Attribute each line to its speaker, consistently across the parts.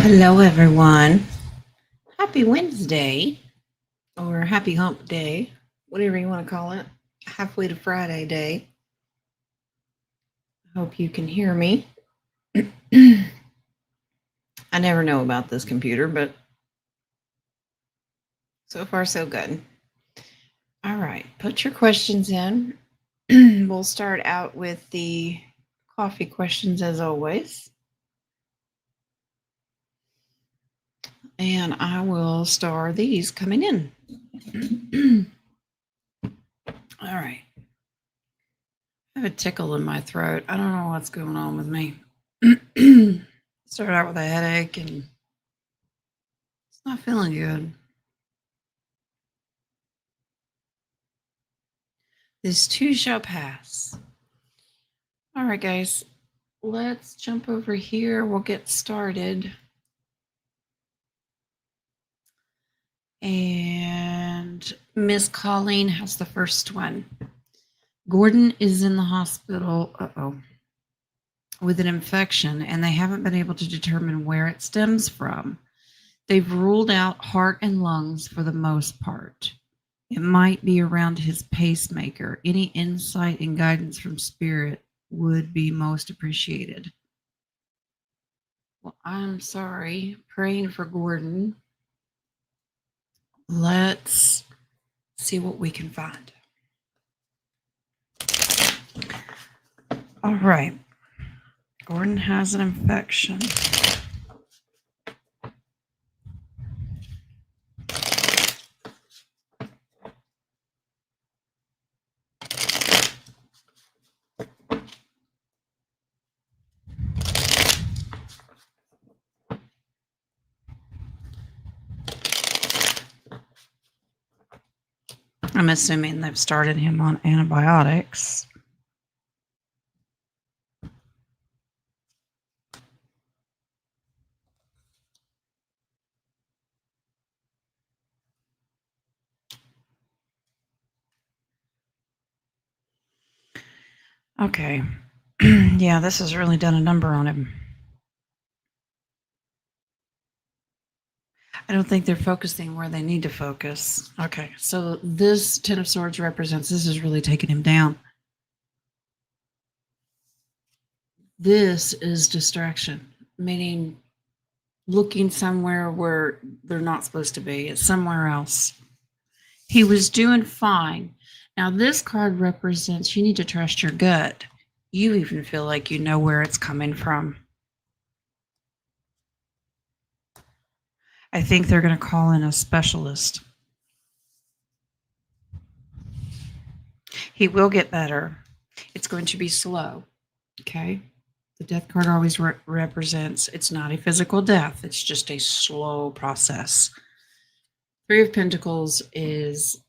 Speaker 1: Hello, everyone. Happy Wednesday or happy hump day, whatever you want to call it. Halfway to Friday day. Hope you can hear me. I never know about this computer, but so far, so good. All right, put your questions in. We'll start out with the coffee questions as always. And I will star these coming in. All right. I have a tickle in my throat. I don't know what's going on with me. Started out with a headache and it's not feeling good. This too shall pass. All right, guys, let's jump over here. We'll get started. And Miss Colleen has the first one. Gordon is in the hospital. With an infection, and they haven't been able to determine where it stems from. They've ruled out heart and lungs for the most part. It might be around his pacemaker. Any insight and guidance from spirit would be most appreciated. Well, I'm sorry. Praying for Gordon. Let's see what we can find. All right. Gordon has an infection. I'm assuming they've started him on antibiotics. Okay. Yeah, this has really done a number on him. I don't think they're focusing where they need to focus. Okay, so this Ten of Swords represents this is really taking him down. This is distraction, meaning looking somewhere where they're not supposed to be. It's somewhere else. He was doing fine. Now, this card represents you need to trust your gut. You even feel like you know where it's coming from. I think they're going to call in a specialist. He will get better. It's going to be slow. Okay. The death card always represents it's not a physical death, it's just a slow process. Three of Pentacles is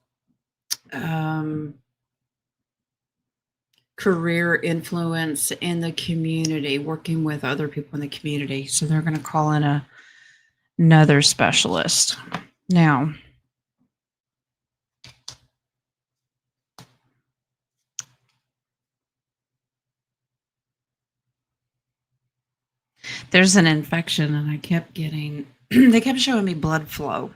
Speaker 1: career influence in the community, working with other people in the community. So they're going to call in another specialist. Now, there's an infection, and I kept getting, they kept showing me blood flow.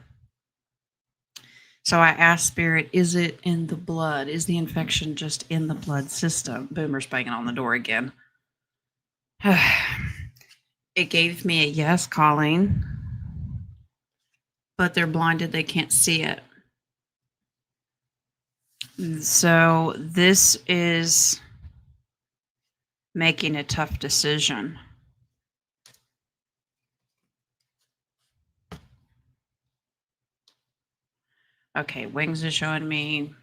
Speaker 1: So I asked Spirit, is it in the blood? Is the infection just in the blood system? Boomer's banging on the door again. It gave me a yes, Colleen, but they're blinded. They can't see it. So this is making a tough decision. Okay, Wings is showing me,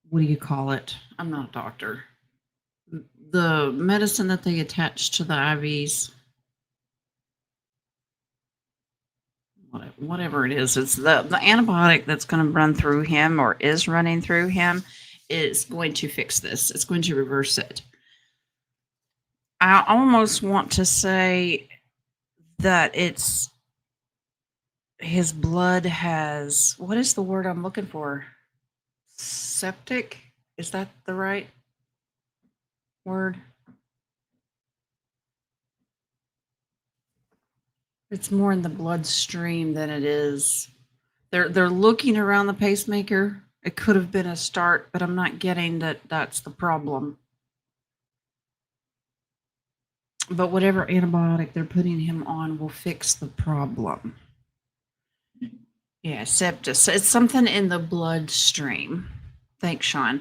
Speaker 1: what do you call it? I'm not a doctor. The medicine that they attach to the IVs. Whatever it is, it's the antibiotic that's going to run through him or is running through him is going to fix this. It's going to reverse it. I almost want to say that it's his blood has, what is the word I'm looking for? Septic? Is that the right word? It's more in the bloodstream than it is. They're looking around the pacemaker. It could have been a start, but I'm not getting that that's the problem. But whatever antibiotic they're putting him on will fix the problem. Yeah, sepsis. It's something in the bloodstream. Thanks, Sean.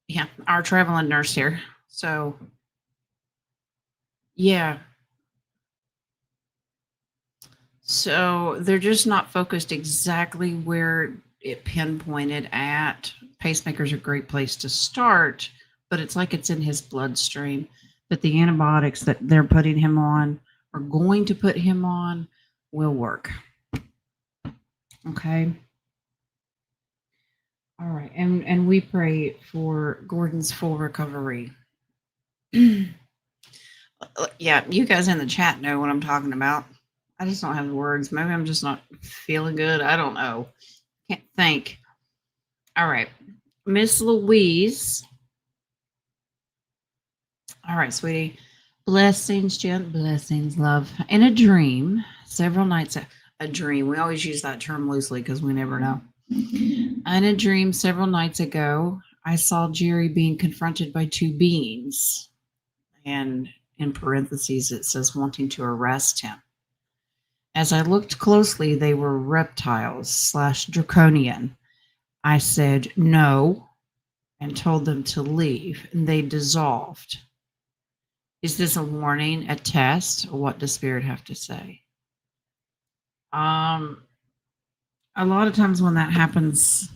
Speaker 1: Yeah, our traveling nurse here. So, yeah. So they're just not focused exactly where it pinpointed at. Pacemakers are a great place to start, but it's like it's in his bloodstream. That the antibiotics that they're putting him on or going to put him on will work. Okay. All right. And we pray for Gordon's full recovery. Yeah, you guys in the chat know what I'm talking about. I just don't have the words. Maybe I'm just not feeling good. I don't know. Can't think. All right. Miss Louise. All right, sweetie. Blessings, Jen. Blessings, love. In a dream, several nights. A dream. We always use that term loosely because we never know. In a dream several nights ago, I saw Jerry being confronted by two beings. And in parentheses, it says wanting to arrest him. As I looked closely, they were reptiles / draconian. I said no and told them to leave, and they dissolved. Is this a warning, a test, or what does Spirit have to say? A lot of times when that happens,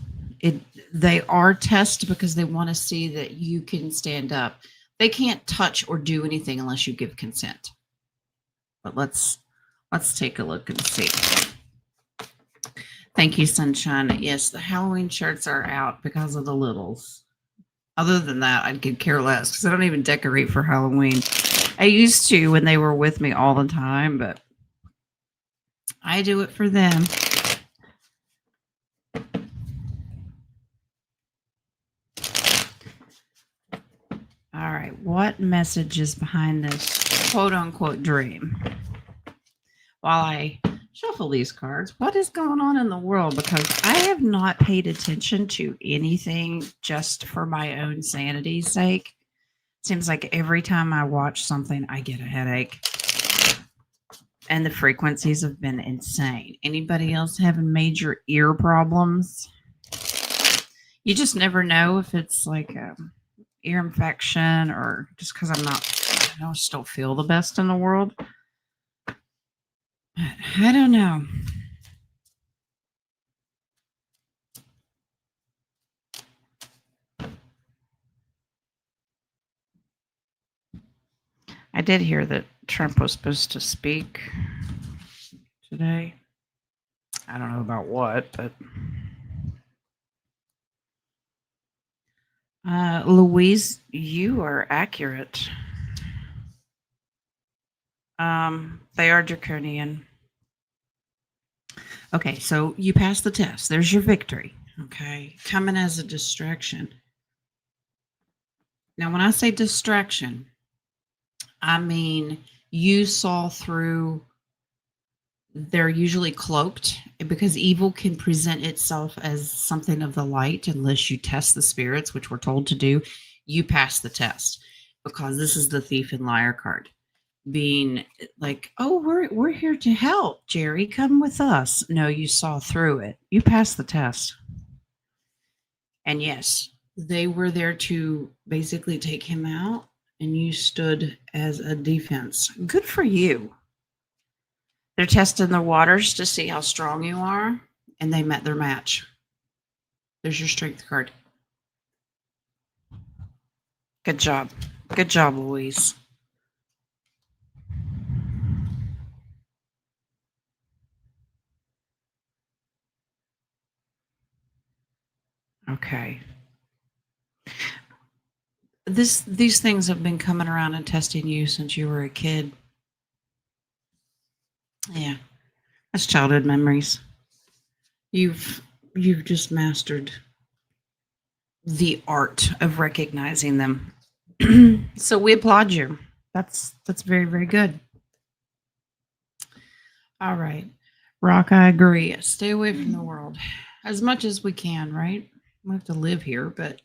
Speaker 1: they are tested because they want to see that you can stand up. They can't touch or do anything unless you give consent. But let's take a look and see. Thank you, Sunshine. Yes, the Halloween shirts are out because of the littles. Other than that, I could care less because I don't even decorate for Halloween. I used to when they were with me all the time, but I do it for them. All right, what message is behind this quote-unquote dream? While I shuffle these cards, what is going on in the world? Because I have not paid attention to anything just for my own sanity's sake. Seems like every time I watch something, I get a headache. And the frequencies have been insane. Anybody else having major ear problems? You just never know if it's like ear infection or just because I don't still feel the best in the world. I don't know. I did hear that Trump was supposed to speak today. I don't know about what, but Louise, you are accurate. They are draconian. Okay, so you passed the test. There's your victory. Okay, coming as a distraction. Now, when I say distraction, I mean you saw through. They're usually cloaked because evil can present itself as something of the light unless you test the spirits, which we're told to do. You pass the test because this is the thief and liar card. Being like, oh, we're here to help, Jerry. Come with us. No, you saw through it. You passed the test. And yes, they were there to basically take him out, and you stood as a defense. Good for you. They're testing the waters to see how strong you are, and they met their match. There's your strength card. Good job. Good job, Louise. Okay. These things have been coming around and testing you since you were a kid. Yeah. That's childhood memories. You've just mastered the art of recognizing them. So we applaud you. That's very, very good. All right. Rock, I agree. Stay away from the world as much as we can, right? We have to live here, but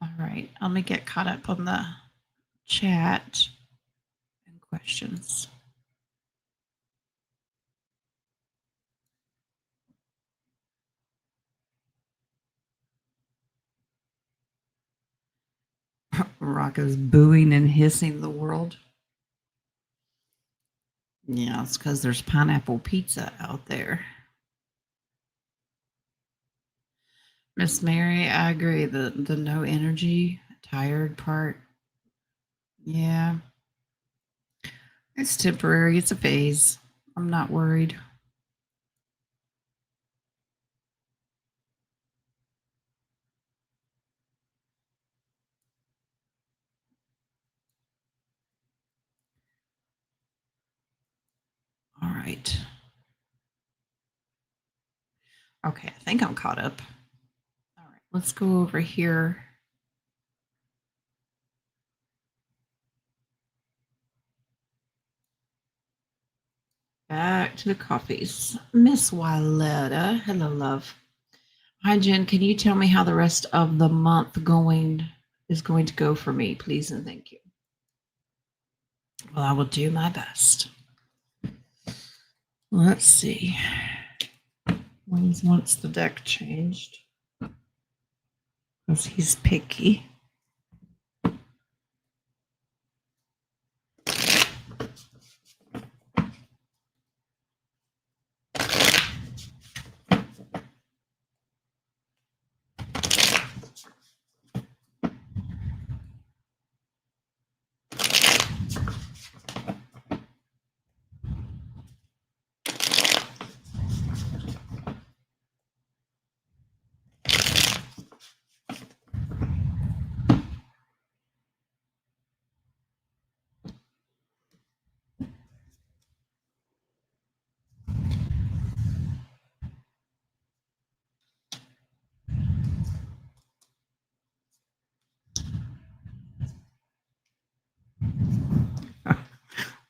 Speaker 1: all right. Let me get caught up on the chat and questions. Rocco's booing and hissing the world. Yeah, it's because there's pineapple pizza out there. Miss Mary, I agree. The no energy, tired part. Yeah, it's temporary. It's a phase. I'm not worried. All right. Okay, I think I'm caught up. All right, let's go over here. Back to the coffees. Miss Wyletta. Hello, love. Hi, Jen. Can you tell me how the rest of the month is going to go for me, please and thank you. Well, I will do my best. Let's see. When's once the deck changed? Because he's picky.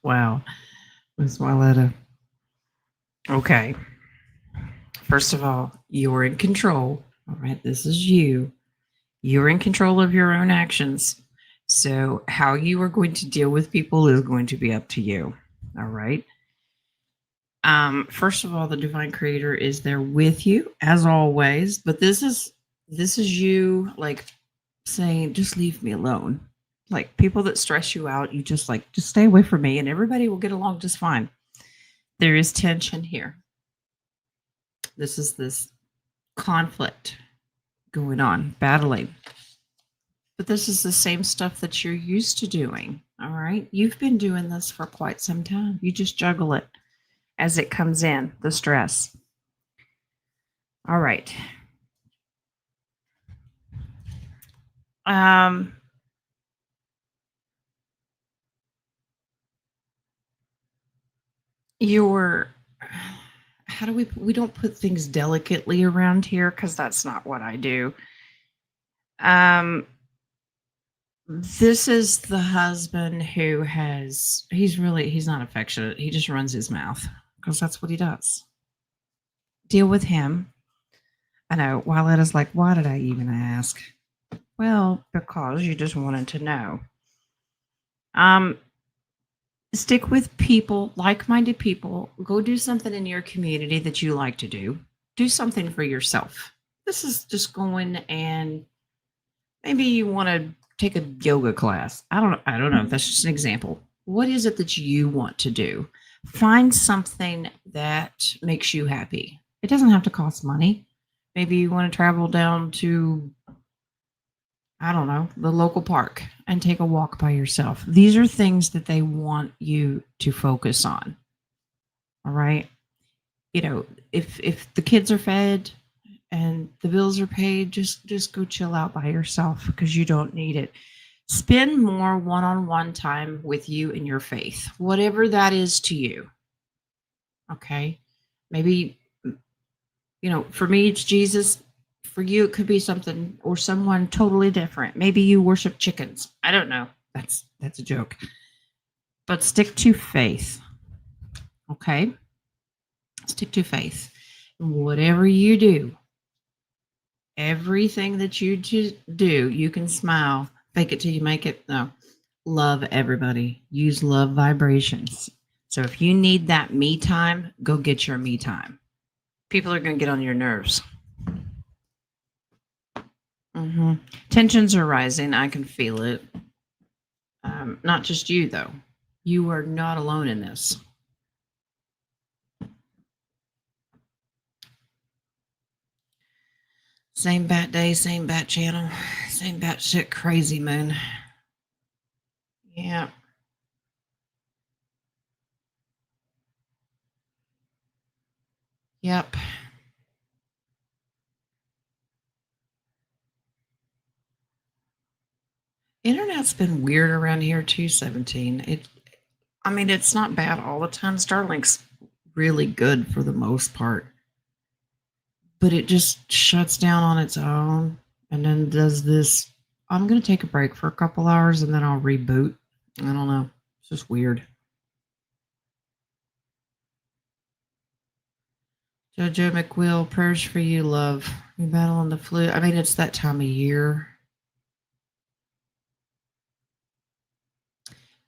Speaker 1: Wow, Miss Wyletta. Okay. First of all, you're in control. All right, this is you. You're in control of your own actions. So, how you are going to deal with people is going to be up to you. All right. First of all, the divine creator is there with you as always, but this is you like saying, just leave me alone. Like people that stress you out, you just stay away from me and everybody will get along just fine. There is tension here. This is this conflict going on, battling. But this is the same stuff that you're used to doing. All right. You've been doing this for quite some time. You just juggle it as it comes in, the stress. All right. Um, your how do we don't put things delicately around here because that's not what I do. This is the husband who he's not affectionate. He just runs his mouth because that's what he does. Deal with him. I know. Wiletta's like, why did I even ask? Well, because you just wanted to know. Stick with people, like-minded people. Go do something in your community that you like to do. Do something for yourself. This is just going and maybe you want to take a yoga class. I don't know. That's just an example. What is it that you want to do? Find something that makes you happy. It doesn't have to cost money. Maybe you want to travel down to, I don't know, the local park and take a walk by yourself. These are things that they want you to focus on. All right. You know, if the kids are fed and the bills are paid, just go chill out by yourself because you don't need it. Spend more one-on-one time with you and your faith, whatever that is to you. Okay. Maybe, for me, it's Jesus. For you, it could be something or someone totally different. Maybe you worship chickens. I don't know. That's a joke. But stick to faith. Okay? Stick to faith. Whatever you do, everything that you do, you can smile. Fake it till you make it. No. Love everybody. Use love vibrations. So if you need that me time, go get your me time. People are going to get on your nerves. Tensions are rising. I can feel it. Not just you, though. You are not alone in this. Same bat day, same bat channel, same bat shit crazy moon. Yeah. Yep. Internet's been weird around here too, 17. It's not bad all the time. Starlink's really good for the most part. But it just shuts down on its own and then does this. I'm going to take a break for a couple hours and then I'll reboot. I don't know. It's just weird. Jojo McWill, prayers for you, love. You battling the flu. It's that time of year.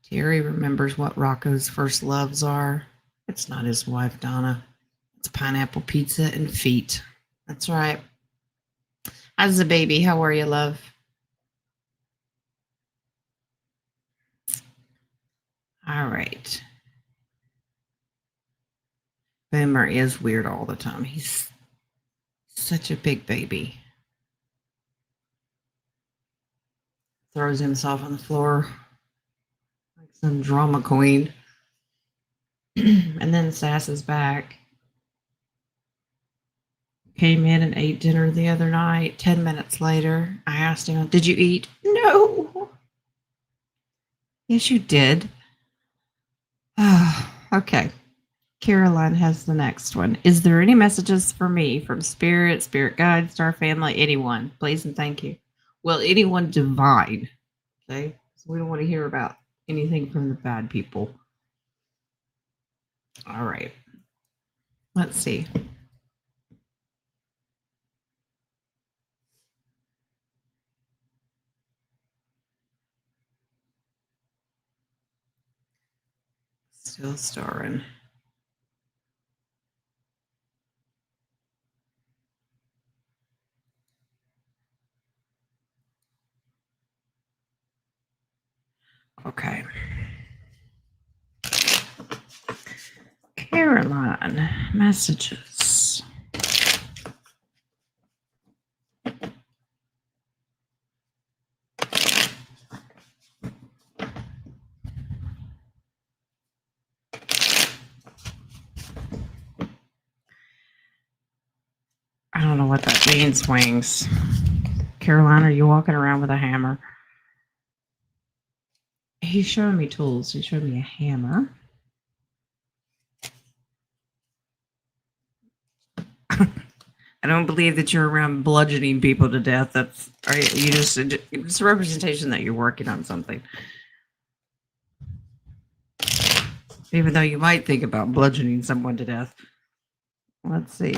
Speaker 1: Terry remembers what Rocco's first loves are. It's not his wife, Donna. It's pineapple pizza and feet. That's right. How's the baby? How are you, love? All right. Boomer is weird all the time. He's such a big baby. Throws himself on the floor like some drama queen. And then Sass is back. Came in and ate dinner the other night. 10 minutes later, I asked him, "Did you eat?" "No." "Yes, you did." Okay. Caroline has the next one. Is there any messages for me from Spirit, Spirit Guide, Star Family, anyone? Please and thank you. Well, anyone divine. Okay. So we don't want to hear about anything from the bad people. All right. Let's see. Still starring. Okay. Caroline, messages. I don't know what that means, Wings. Caroline, are you walking around with a hammer? He's showing me tools. He showed me a hammer. I don't believe that you're around bludgeoning people to death. It's a representation that you're working on something. Even though you might think about bludgeoning someone to death. Let's see.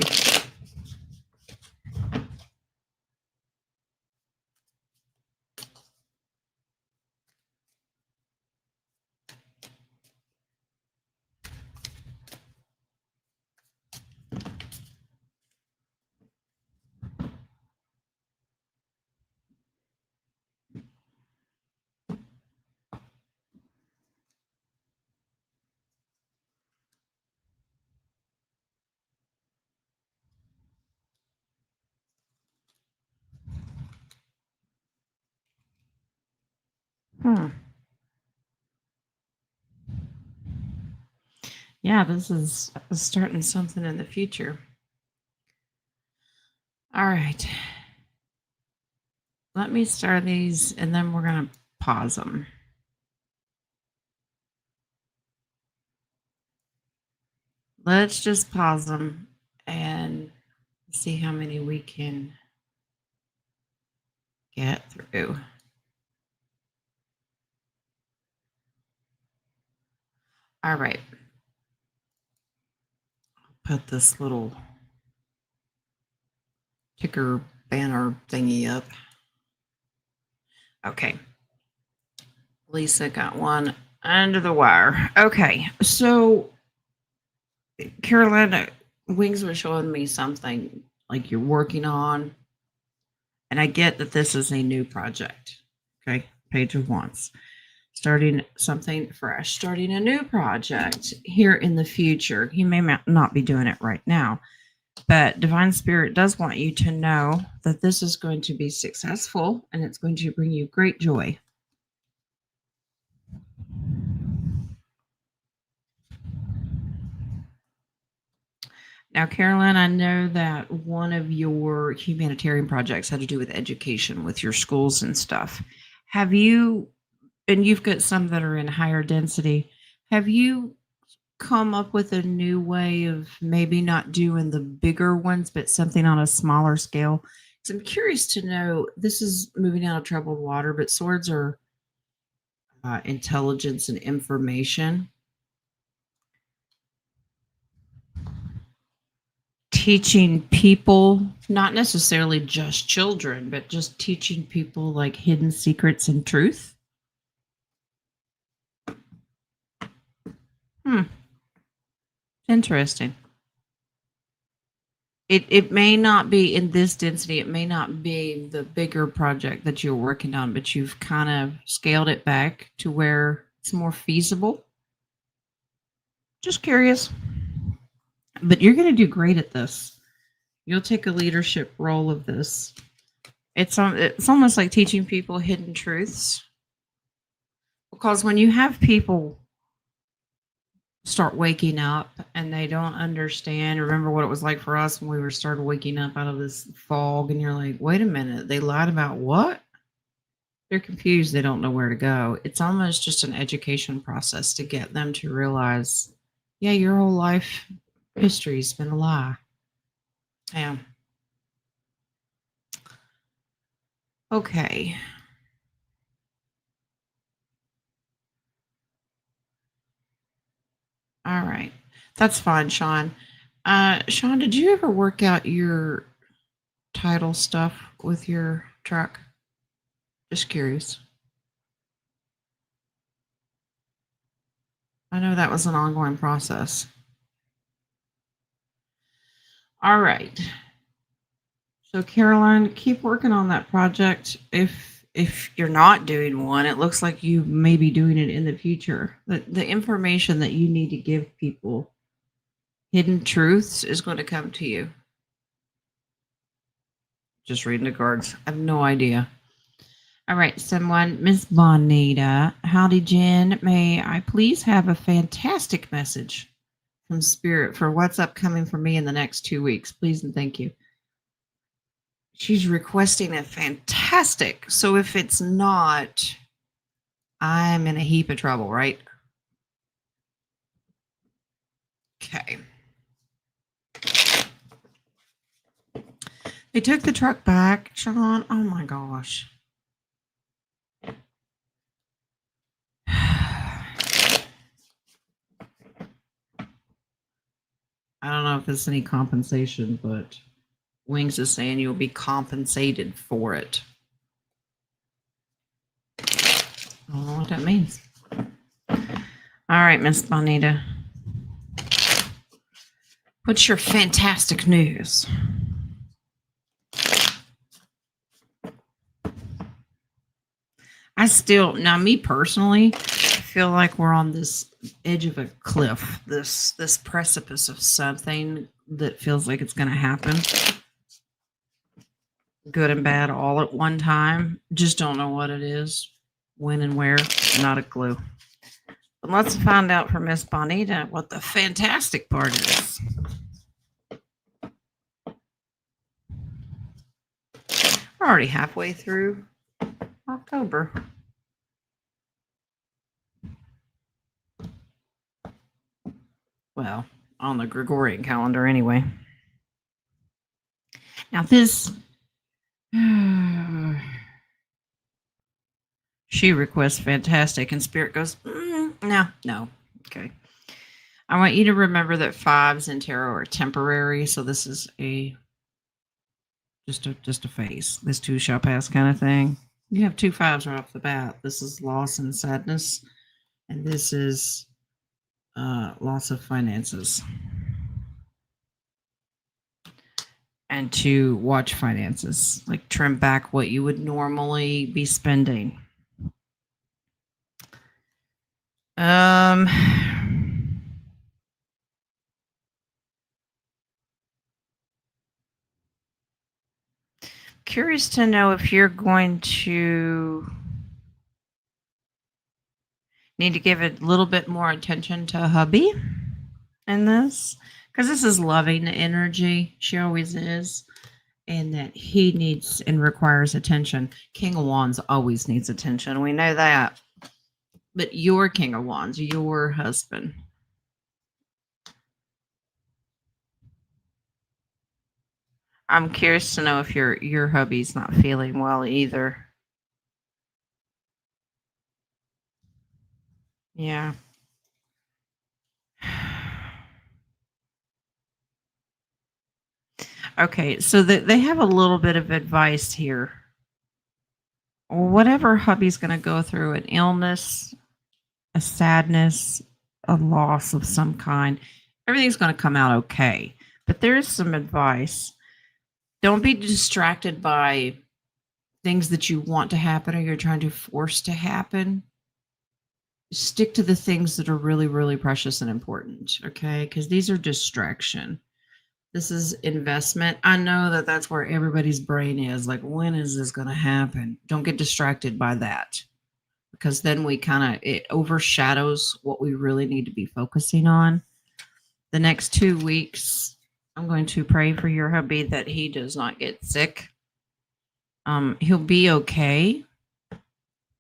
Speaker 1: Yeah, this is starting something in the future. All right. Let me start these and then we're going to pause them. Let's just pause them and see how many we can get through. All right. Put this little ticker banner thingy up. Okay. Lisa got one under the wire. Okay. So, Carolina, Wings was showing me something like you're working on. And I get that this is a new project. Okay. Page of Wands. Starting something fresh, starting a new project here in the future. You may not be doing it right now, but Divine Spirit does want you to know that this is going to be successful and it's going to bring you great joy. Now, Caroline, I know that one of your humanitarian projects had to do with education with your schools and stuff. Have you, and you've got some that are in higher density, have you come up with a new way of maybe not doing the bigger ones, but something on a smaller scale? Because I'm curious to know, this is moving out of troubled water, but swords are intelligence and information. Teaching people, not necessarily just children, but just teaching people like hidden secrets and truth. Interesting. It may not be in this density, it may not be the bigger project that you're working on, but you've kind of scaled it back to where it's more feasible. Just curious. But you're going to do great at this. You'll take a leadership role of this. It's almost like teaching people hidden truths. Because when you have people start waking up and they don't understand, remember what it was like for us when we were started waking up out of this fog, and you're like, wait a minute, they lied about what? They're confused, they don't know where to go. It's almost just an education process to get them to realize, yeah, your whole life history's been a lie. Yeah. Okay. All right. That's fine, Sean. Sean, did you ever work out your title stuff with your truck? Just curious. I know that was an ongoing process. All right. So Caroline, keep working on that project. If you're not doing one, it looks like you may be doing it in the future. The information that you need to give people, hidden truths, is going to come to you. Just reading the cards. I have no idea. All right, someone, Miss Bonita. Howdy, Jen. May I please have a fantastic message from Spirit for what's upcoming for me in the next 2 weeks? Please and thank you. She's requesting a fantastic. So if it's not, I'm in a heap of trouble, right? Okay. They took the truck back, Sean. Oh my gosh. I don't know if there's any compensation, but Wings is saying you'll be compensated for it. I don't know what that means. All right, Miss Bonita. What's your fantastic news? Now me personally, I feel like we're on this edge of a cliff, this precipice of something that feels like it's going to happen. Good and bad all at one time. Just don't know what it is, when and where. Not a clue. But let's find out from Miss Bonita what the fantastic part is. We're already halfway through October. Well, on the Gregorian calendar anyway. Now this She requests fantastic, and Spirit goes, no. Okay. I want you to remember that fives in tarot are temporary, so this is just a phase. This too shall pass kind of thing. You have 2 fives right off the bat. This is loss and sadness, and this is loss of finances. And to watch finances, like trim back what you would normally be spending. Curious to know if you're going to need to give a little bit more attention to hubby in this, because this is loving energy. She always is. And that he needs and requires attention. King of Wands always needs attention. We know that. But your King of Wands, your husband. I'm curious to know if your hubby's not feeling well either. Yeah. Okay, so they have a little bit of advice here. Whatever hubby's going to go through, an illness, a sadness, a loss of some kind, everything's going to come out okay. But there is some advice. Don't be distracted by things that you want to happen or you're trying to force to happen. Stick to the things that are really, really precious and important, okay? Because these are distraction. This is investment. I know that that's where everybody's brain is. Like, when is this going to happen? Don't get distracted by that, because then it overshadows what we really need to be focusing on. The next 2 weeks, I'm going to pray for your hubby that he does not get sick. He'll be okay,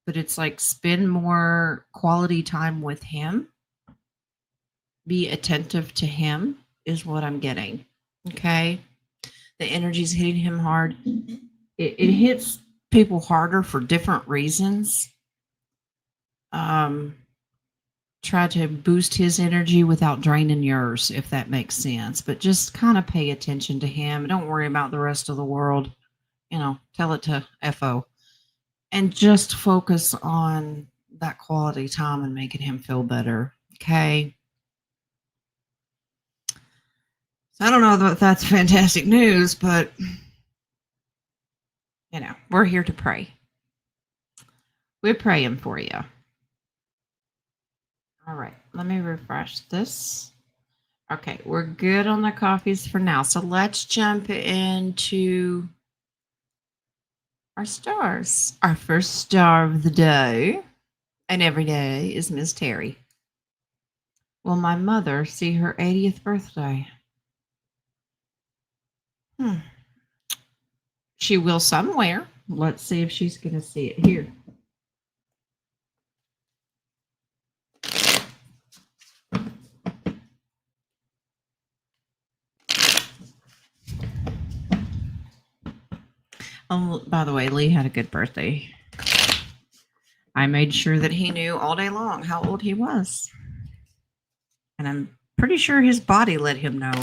Speaker 1: but it's like spend more quality time with him. Be attentive to him is what I'm getting. Okay. The energy's hitting him hard. It hits people harder for different reasons. Try to boost his energy without draining yours, if that makes sense. But just kind of pay attention to him. Don't worry about the rest of the world. Tell it to FO. And just focus on that quality time and making him feel better. Okay. So I don't know if that's fantastic news, but we're here to pray. We're praying for you. All right, let me refresh this. Okay, we're good on the coffees for now. So let's jump into our stars. Our first star of the day, and every day, is Miss Terry. Will my mother see her 80th birthday? She will somewhere. Let's see if she's going to see it here. By the way, Lee had a good birthday. I made sure that he knew all day long how old he was. And I'm pretty sure his body let him know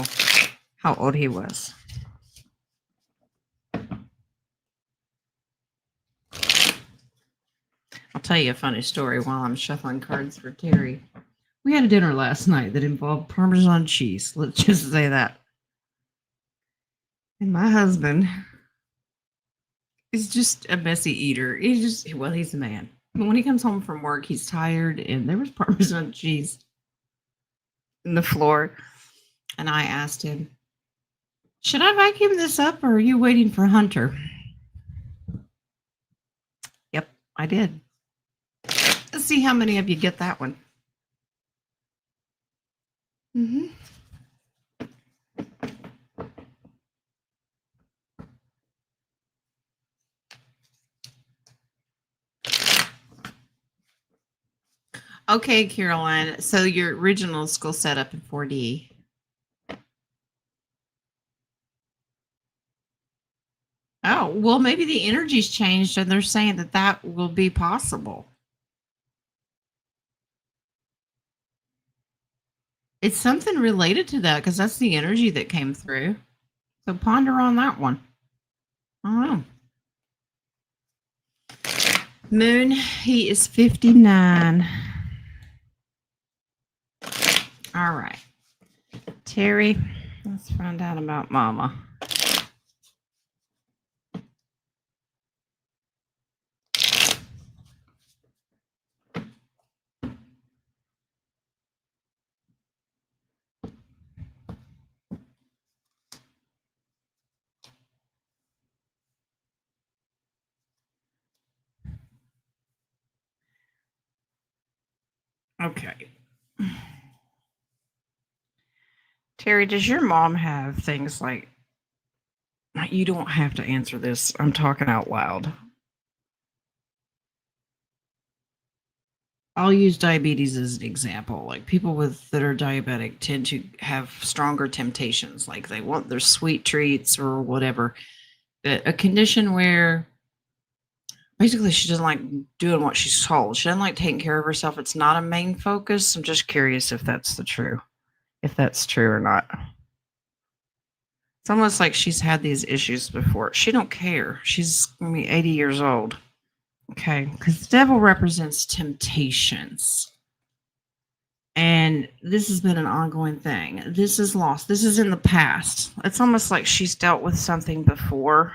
Speaker 1: how old he was. I'll tell you a funny story while I'm shuffling cards for Terry. We had a dinner last night that involved Parmesan cheese. Let's just say that. And my husband is just a messy eater. He's a man. But when he comes home from work, he's tired, and there was Parmesan cheese in the floor. And I asked him, should I vacuum this up, or are you waiting for Hunter? Yep, I did. Let's see how many of you get that one. Mm-hmm. Okay, Caroline. So your original school set up in 4D. Oh, Well, maybe the energy's changed and they're saying that that will be possible. It's something related to that because that's the energy that came through. So ponder on that one. I don't know. Moon, he is 59. All right. Terry, let's find out about Mama. Okay. Terry, does your mom have things like, you don't have to answer this. I'm talking out loud. I'll use diabetes as an example. Like people that are diabetic tend to have stronger temptations. Like they want their sweet treats or whatever. A condition where basically she doesn't like doing what she's told. She doesn't like taking care of herself. It's not a main focus. I'm just curious if that's true or not. It's almost like she's had these issues before. She don't care. She's gonna be 80 years old. Okay, because the devil represents temptations. And this has been an ongoing thing. This is lost. This is in the past. It's almost like she's dealt with something before.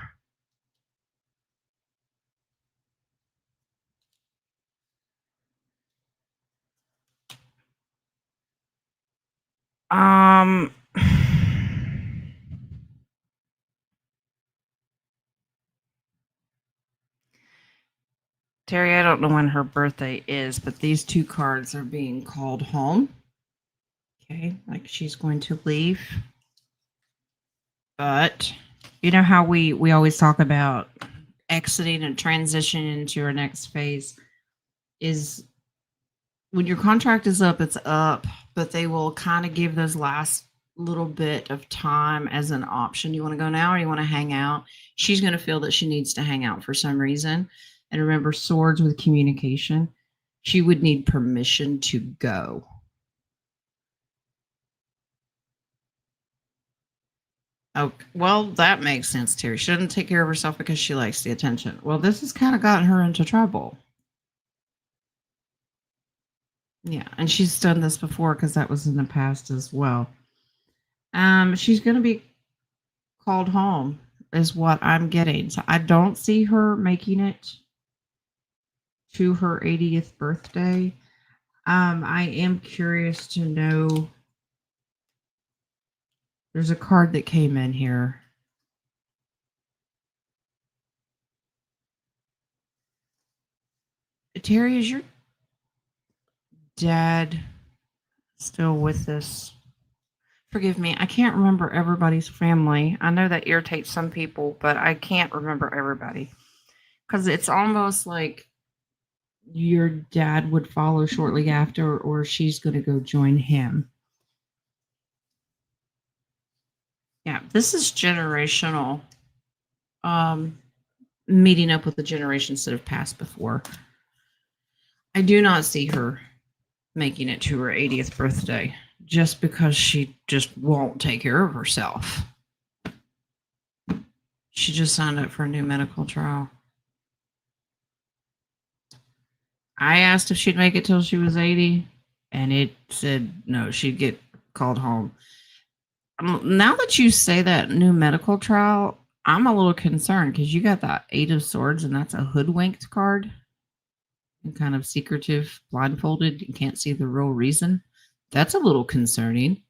Speaker 1: Um Terry, I don't know when her birthday is, but these two cards are being called home. Okay, like she's going to leave. But you know how we always talk about exiting and transitioning into your next phase is when your contract is up, it's up, but they will kind of give those last little bit of time as an option. You want to go now or you want to hang out? She's going to feel that she needs to hang out for some reason. And remember, swords with communication. She would need permission to go. Oh, well, that makes sense, Terry. She doesn't take care of herself because she likes the attention. Well, this has kind of gotten her into trouble. Yeah, and she's done this before because that was in the past as well. She's going to be called home, is what I'm getting. So I don't see her making it to her 80th birthday. I am curious to know. There's a card that came in here. Terry, is your dad still with us? Forgive me, I can't remember everybody's family. I know that irritates some people, but I can't remember everybody. Because it's almost like your dad would follow shortly after, or she's going to go join him. Yeah, this is generational. Meeting up with the generations that have passed before. I do not see her making it to her 80th birthday just because she just won't take care of herself. She just signed up for a new medical trial. I asked if she'd make it till she was 80, and it said no, she'd get called home. Now that you say that new medical trial, I'm a little concerned because you got that Eight of Swords, and that's a hoodwinked card. And kind of secretive, blindfolded, and can't see the real reason. That's a little concerning.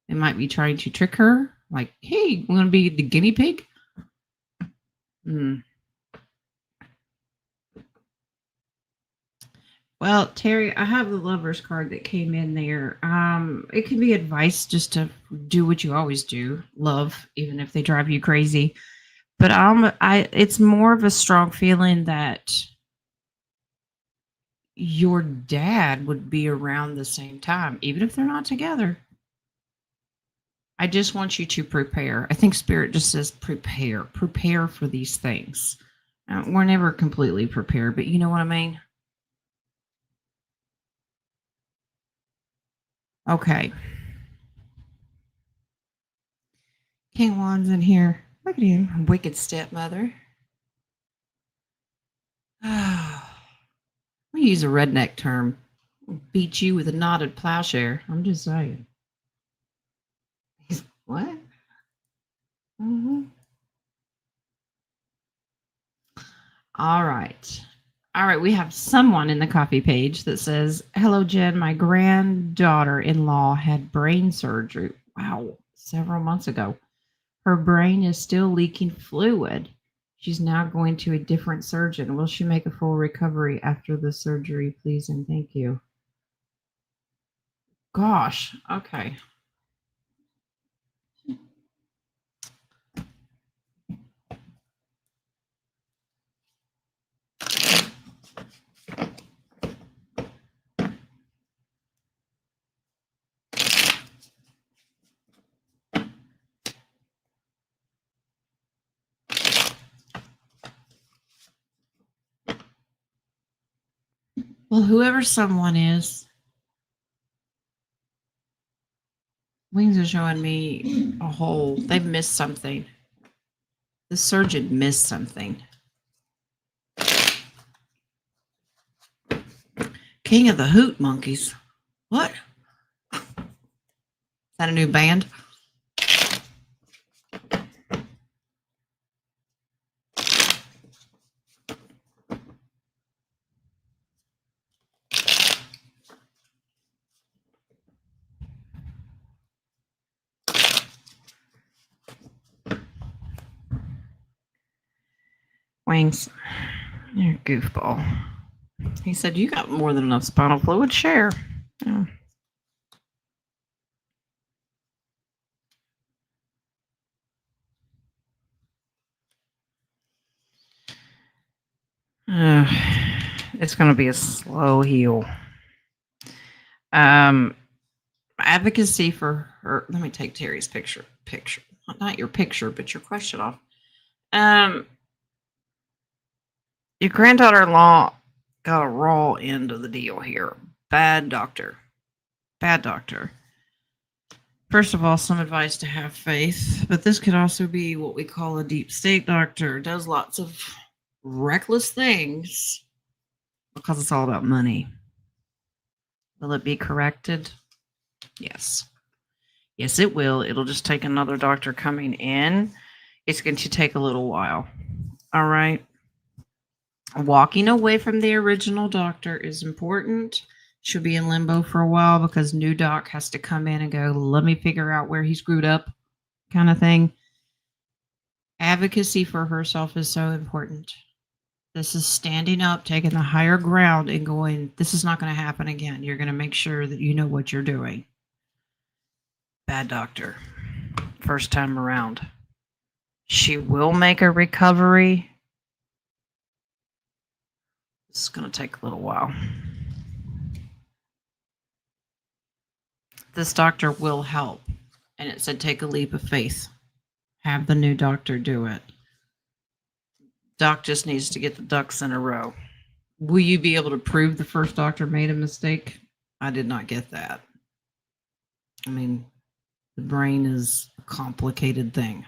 Speaker 1: They might be trying to trick her, like, hey, I'm going to be the guinea pig. Well, Terry, I have the Lover's card that came in there. It could be advice just to do what you always do, love, even if they drive you crazy. But it's more of a strong feeling that your dad would be around the same time, even if they're not together. I just want you to prepare. I think Spirit just says prepare. Prepare for these things. We're never completely prepared, but you know what I mean? Okay. King Juan's in here. Look at you, wicked stepmother. We use a redneck term. Beat you with a knotted plowshare. I'm just saying. He's what? Mm-hmm. All right. All right. We have someone in the coffee page that says, "Hello, Jen. My granddaughter in law had brain surgery. Wow. Several months ago. Her brain is still leaking fluid. She's now going to a different surgeon. Will she make a full recovery after the surgery, please? And thank you." Gosh. Okay. Well, whoever someone is, Wings are showing me a hole. They've missed something. The surgeon missed something. King of the Hoot Monkeys. What? Is that a new band? Wings, you're a goofball. He said, "You got more than enough spinal fluid. Share." Yeah. It's going to be a slow heal. Advocacy for her. Let me take Terry's picture. Not your picture, but your question off. Your granddaughter-in-law got a raw end of the deal here. Bad doctor. Bad doctor. First of all, some advice to have faith, but this could also be what we call a deep state doctor. Does lots of reckless things because it's all about money. Will it be corrected? Yes. Yes, it will. It'll just take another doctor coming in. It's going to take a little while. All right. Walking away from the original doctor is important. Should be in limbo for a while because new doc has to come in and go, let me figure out where he screwed up, kind of thing. Advocacy for herself is so important. This is standing up, taking the higher ground and going, this is not going to happen again. You're going to make sure that you know what you're doing. Bad doctor. First time around. She will make a recovery. It's going to take a little while. This doctor will help. And it said take a leap of faith. Have the new doctor do it. Doc just needs to get the ducks in a row. Will you be able to prove the first doctor made a mistake? I did not get that. I mean, the brain is a complicated thing.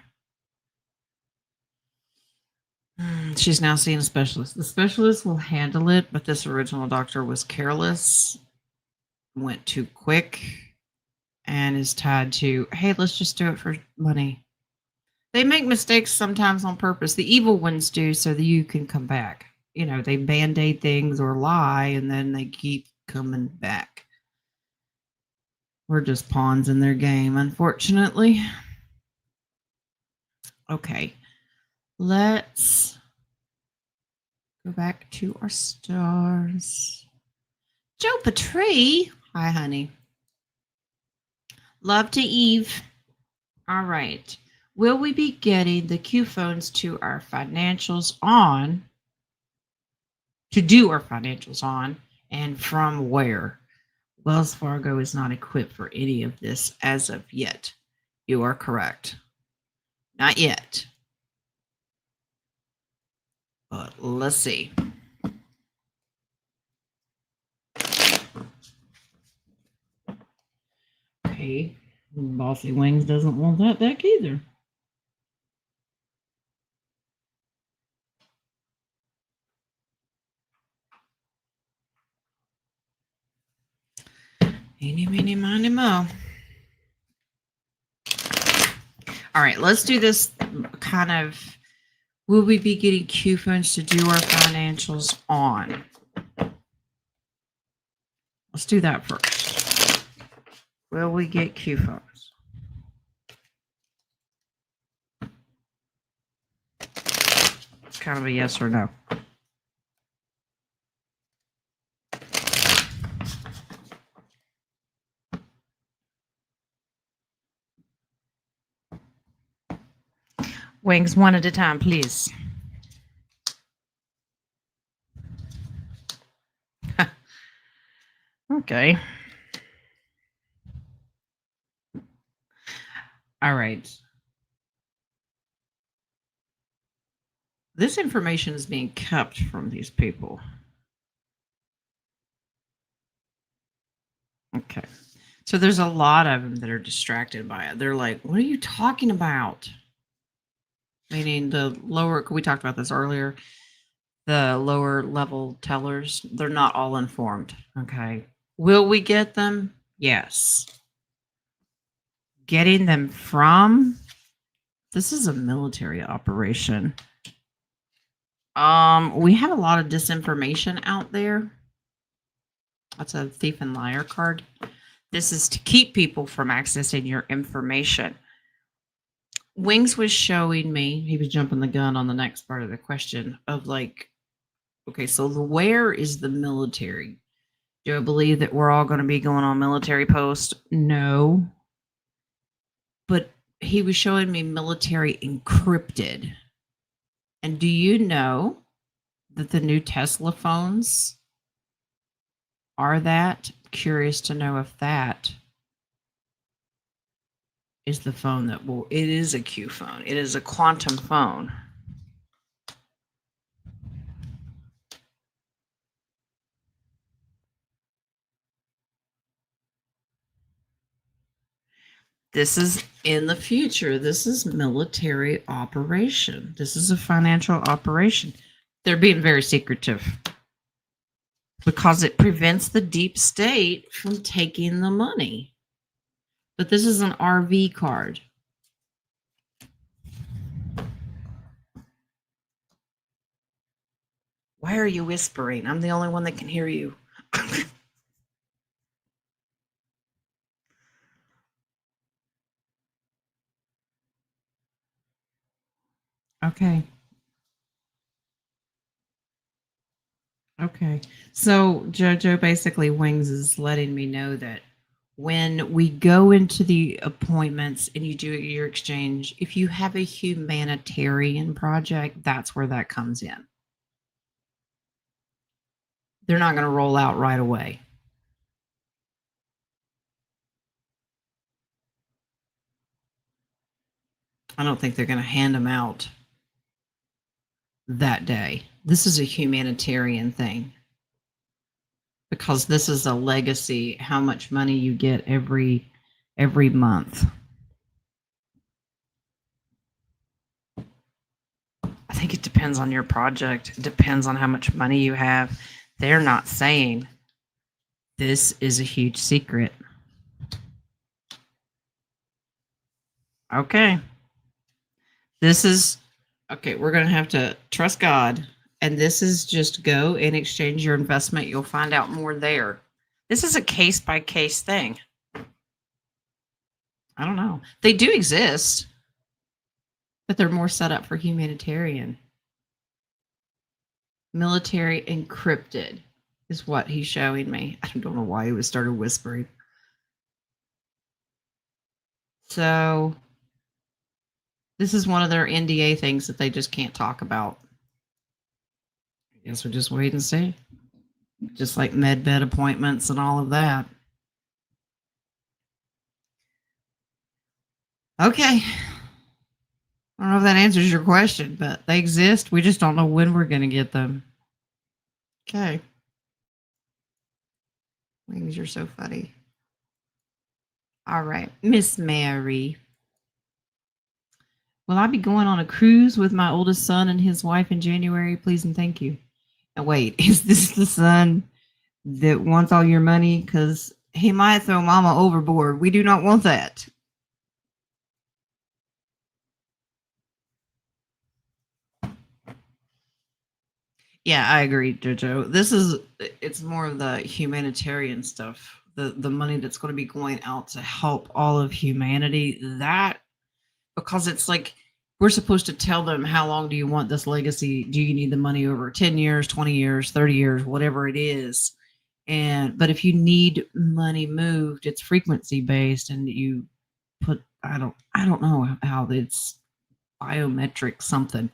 Speaker 1: She's now seeing a specialist. The specialist will handle it, but this original doctor was careless, went too quick, and is tied to, hey, let's just do it for money. They make mistakes sometimes on purpose. The evil ones do so that you can come back. You know, they band-aid things or lie, and then they keep coming back. We're just pawns in their game, unfortunately. Okay. Let's go back to our stars. Joe Petrie. Hi, honey. Love to Eve. All right. Will we be getting the Q phones to our financials on? To do our financials on, and from where? Wells Fargo is not equipped for any of this as of yet. You are correct. Not yet. But let's see. Okay. Bossy Wings doesn't want that deck either. Eeny, meeny, miny, mo. All right, let's do this kind of. Will we be getting Q phones to do our financials on? Let's do that first. Will we get Q phones? It's kind of a yes or no. Wings one at a time, please. Okay. All right. This information is being kept from these people. Okay. So there's a lot of them that are distracted by it. They're like, what are you talking about? Meaning the lower, we talked about this earlier, the lower level tellers, they're not all informed. Okay. Will we get them? Yes. Getting them from, this is a military operation. We have a lot of disinformation out there. That's a thief and liar card. This is to keep people from accessing your information. Wings was showing me, he was jumping the gun on the next part of the question of like, okay, so the where is the military? Do I believe that we're all going to be going on military post? No. But he was showing me military encrypted. And do you know that the new Tesla phones are that? Curious to know if that is the phone that will, it is a Q phone. It is a quantum phone. This is in the future. This is military operation. This is a financial operation. They're being very secretive because it prevents the deep state from taking the money. But this is an RV card. Why are you whispering? I'm the only one that can hear you. Okay. Okay. So JoJo basically Wings is letting me know that when we go into the appointments and you do your exchange, if you have a humanitarian project, that's where that comes in. They're not going to roll out right away. I don't think they're going to hand them out that day. This is a humanitarian thing because this is a legacy, how much money you get every month. I think it depends on your project. It depends on how much money you have. They're not saying this is a huge secret. Okay. This is, okay, we're going to have to trust God. And this is just go and exchange your investment. You'll find out more there. This is a case by case thing. I don't know. They do exist, but they're more set up for humanitarian. Military encrypted is what he's showing me. I don't know why he started whispering. So this is one of their NDA things that they just can't talk about. I guess we'll just wait and see. Just like med bed appointments and all of that. Okay. I don't know if that answers your question, but they exist. We just don't know when we're going to get them. Okay. Wings, you're so funny. All right. Miss Mary. Will I be going on a cruise with my oldest son and his wife in January? Please and thank you. Now, wait, is this the son that wants all your money? Because he might throw mama overboard. We do not want that. Yeah, I agree, Jojo. It's more of the humanitarian stuff, the money that's going to be going out to help all of humanity. That, because it's like we're supposed to tell them how long do you want this legacy? Do you need the money over 10 years, 20 years, 30 years, whatever it is? And but if you need money moved, it's frequency based and you put I don't know how it's biometric something,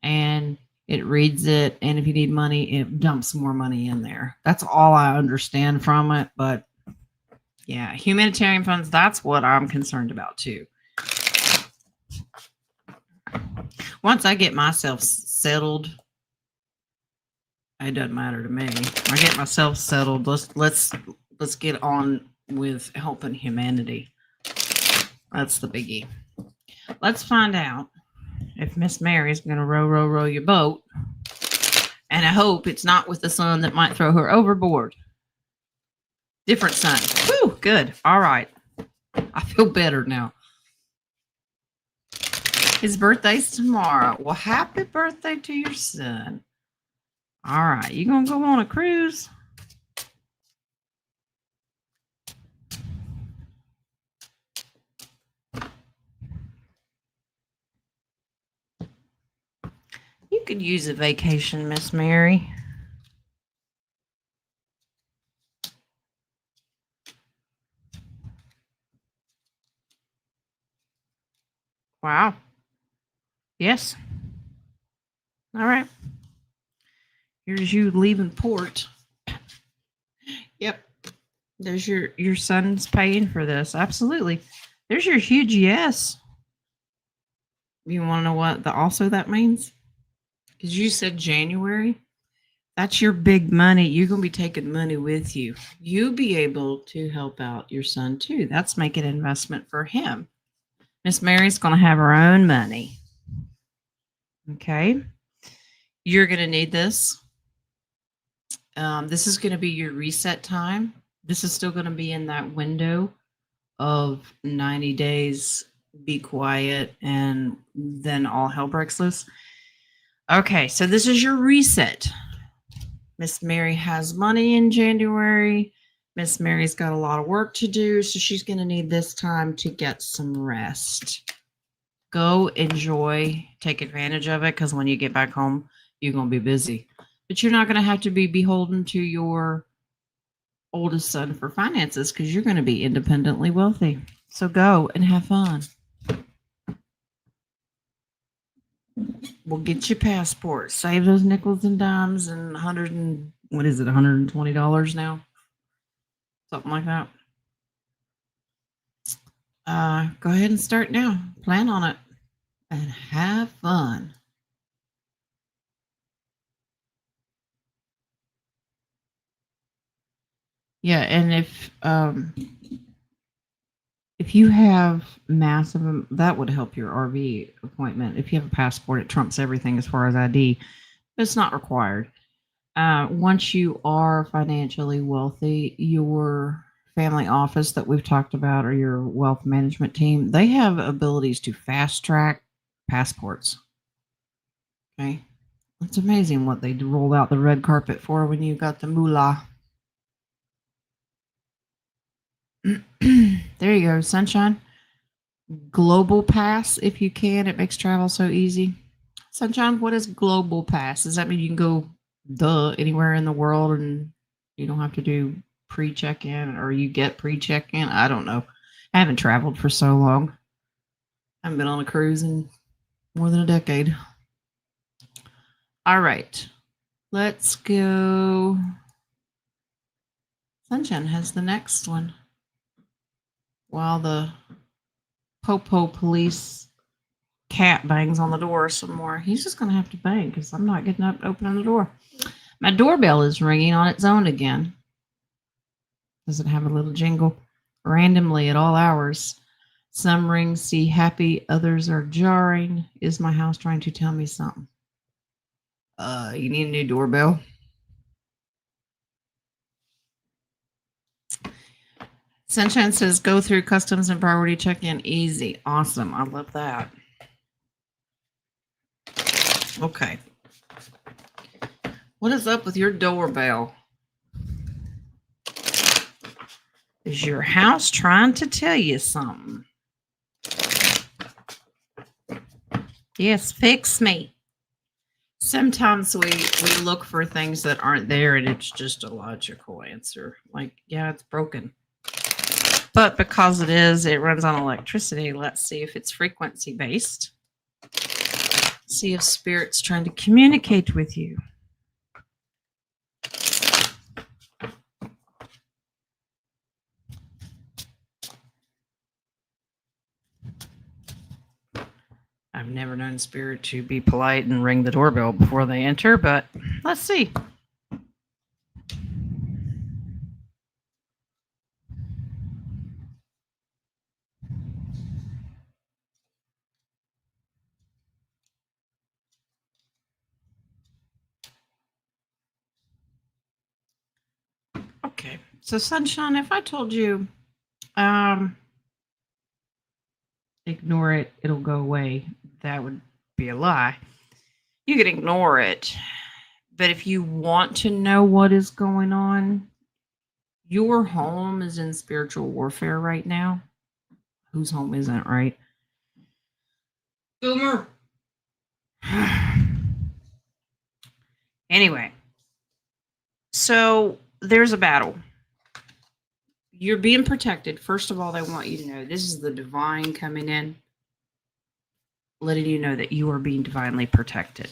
Speaker 1: and it reads it, and if you need money it dumps more money in there. That's all I understand from it, but yeah, humanitarian funds, that's what I'm concerned about too. Once I get myself settled, it doesn't matter to me. I get myself settled, let's get on with helping humanity. That's the biggie. Let's find out if Miss Mary's going to row your boat. And I hope it's not with the son that might throw her overboard. Different son. Whew, good. All right. I feel better now. His birthday's tomorrow. Well, happy birthday to your son. All right. You going to go on a cruise? You could use a vacation, Miss Mary. Wow. Yes. All right. Here's you leaving port. Yep. There's your son's paying for this. Absolutely. There's your huge yes. You want to know what that means? Because you said January. That's your big money. You're going to be taking money with you. You'll be able to help out your son too. That's making an investment for him. Miss Mary's going to have her own money. Okay. You're going to need this. This is going to be your reset time. This is still going to be in that window of 90 days, be quiet, and then all hell breaks loose. Okay, so this is your reset. Miss Mary has money in January. Miss Mary's got a lot of work to do, so she's going to need this time to get some rest. Go enjoy, take advantage of it, because when you get back home, you're going to be busy. But you're not going to have to be beholden to your oldest son for finances, because you're going to be independently wealthy. So go and have fun. We'll get your passport. Save those nickels and dimes and $120 now? Something like that. Go ahead and start now. Plan on it and have fun. Yeah, and if you have massive, that would help your RV appointment. If you have a passport, it trumps everything as far as ID. It's not required. Once you are financially wealthy, your family office that we've talked about, or your wealth management team, they have abilities to fast track passports. Okay. It's amazing what they rolled out the red carpet for when you got the moolah. There you go, sunshine. Global Pass, if you can. It makes travel so easy. Sunshine, what is Global Pass? Does that mean you can go anywhere in the world and you don't have to do pre-check-in, or you get pre-check-in? I don't know. I haven't traveled for so long. I haven't been on a cruise in more than a decade. All right. Let's go. Sunshine has the next one. While the Popo police cat bangs on the door some more. He's just going to have to bang because I'm not getting up to open the door. My doorbell is ringing on its own again. Does it have a little jingle? Randomly at all hours. Some rings see happy, others are jarring. Is my house trying to tell me something? You need a new doorbell? Sunshine says go through customs and priority check-in easy. Awesome. I love that. Okay. What is up with your doorbell? Is your house trying to tell you something? Yes, fix me. Sometimes we look for things that aren't there and it's just a logical answer. Like, yeah, it's broken. But because it is, it runs on electricity. Let's see if it's frequency based. See if Spirit's trying to communicate with you. I've never known Spirit to be polite and ring the doorbell before they enter, but let's see. Okay, so Sunshine, if I told you, ignore it, it'll go away, that would be a lie. You can ignore it, but if you want to know what is going on, your home is in spiritual warfare right now. Whose home isn't, right? Boomer. Anyway, so there's a battle. You're being protected. First of all, they want you to know this is the divine coming in, letting you know that you are being divinely protected.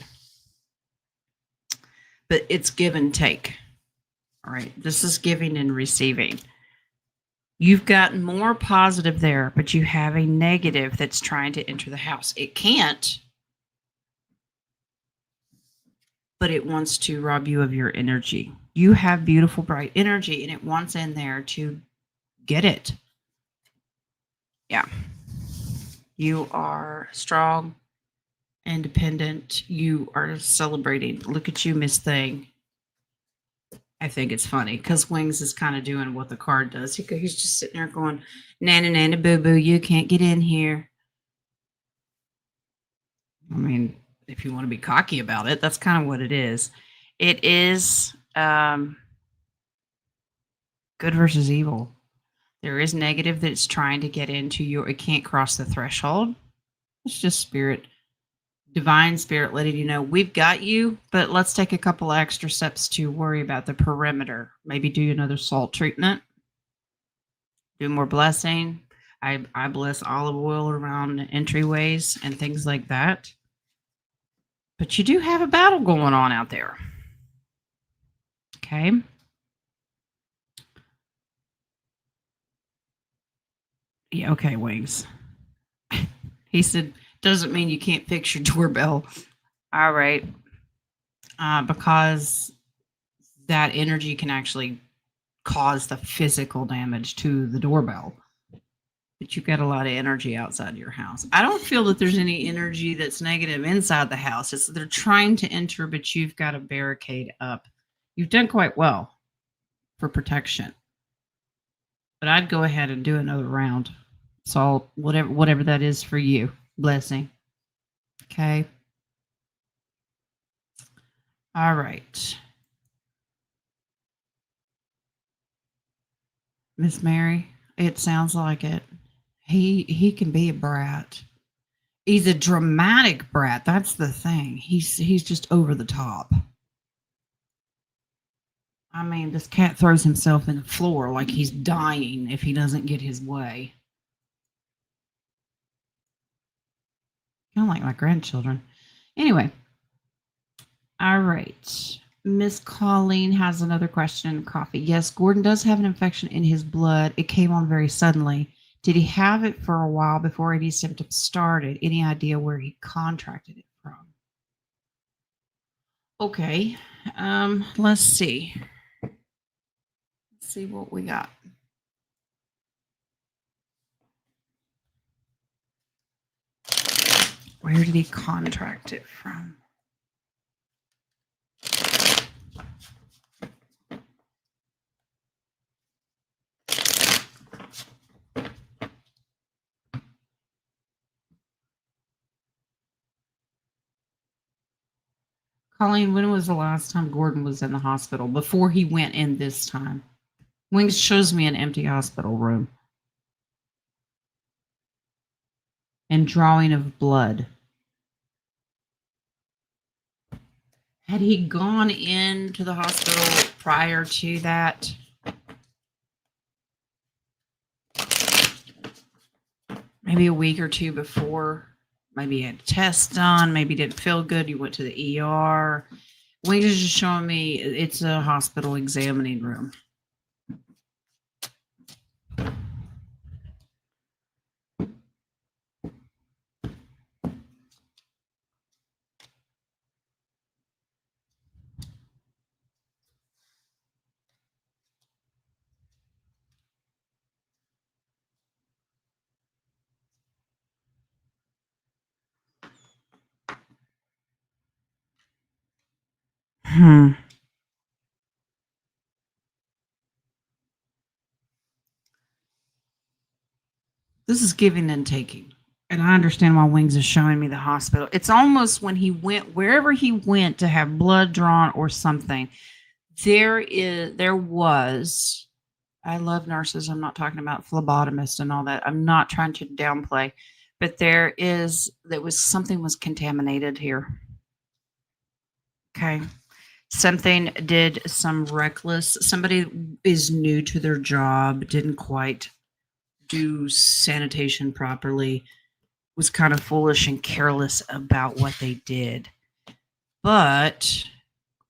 Speaker 1: But it's give and take. All right. This is giving and receiving. You've got more positive there, but you have a negative that's trying to enter the house. It can't, but it wants to rob you of your energy. You have beautiful, bright energy, and it wants in there to get it. Yeah. You are strong, independent. You are celebrating. Look at you, Miss Thing. I think it's funny because Wings is kind of doing what the card does. He's just sitting there going, Nana, Nana, boo, boo, you can't get in here. I mean, if you want to be cocky about it, that's kind of what it is. It is good versus evil. There is negative that's trying to get into you. It can't cross the threshold. It's just spirit, divine spirit letting you know we've got you, but let's take a couple extra steps to worry about the perimeter. Maybe do another salt treatment. Do more blessing. I bless olive oil around entryways and things like that. But you do have a battle going on out there. Okay. Yeah, okay, Wings. He said, doesn't mean you can't fix your doorbell. All right. Because that energy can actually cause the physical damage to the doorbell. But you've got a lot of energy outside your house. I don't feel that there's any energy that's negative inside the house. It's they're trying to enter, but you've got a barricade up. You've done quite well for protection. But I'd go ahead and do another round. So whatever that is for you. Blessing. Okay. All right. Miss Mary, it sounds like it. He can be a brat. He's a dramatic brat. That's the thing. He's just over the top. I mean, this cat throws himself in the floor like he's dying if he doesn't get his way. Kind of like my grandchildren. Anyway. All right. Miss Colleen has another question in coffee. Yes, Gordon does have an infection in his blood. It came on very suddenly. Did he have it for a while before any symptoms started? Any idea where he contracted it from? Okay. Let's see. Let's see what we got. Where did he contract it from? Colleen, when was the last time Gordon was in the hospital before he went in this time? Wings shows me an empty hospital room and drawing of blood. Had he gone into the hospital prior to that? Maybe a week or two before. Maybe he had a test done. Maybe didn't feel good. You went to the ER. Wings is just showing me it's a hospital examining room. This is giving and taking. And I understand why Wings is showing me the hospital. It's almost when he went, wherever he went to have blood drawn or something, there was, I love nurses. I'm not talking about phlebotomists and all that. I'm not trying to downplay, but there was something was contaminated here. Okay. Something did some reckless, somebody is new to their job, didn't quite do sanitation properly, was kind of foolish and careless about what they did. But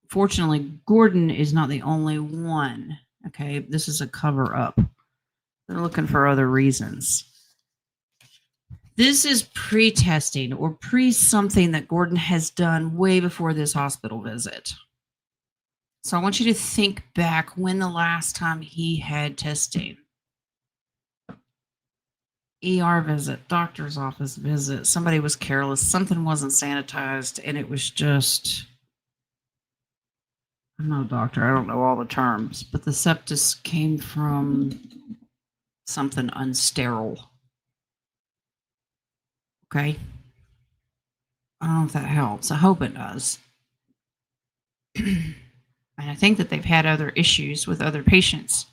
Speaker 1: fortunately, Gordon is not the only one. Okay, this is a cover up. They're looking for other reasons. This is pre-testing or pre-something that Gordon has done way before this hospital visit. So I want you to think back when the last time he had testing. ER visit, doctor's office visit, somebody was careless, something wasn't sanitized, and it was just, I'm not a doctor, I don't know all the terms, but the sepsis came from something unsterile. Okay? I don't know if that helps. I hope it does. And I think that they've had other issues with other patients.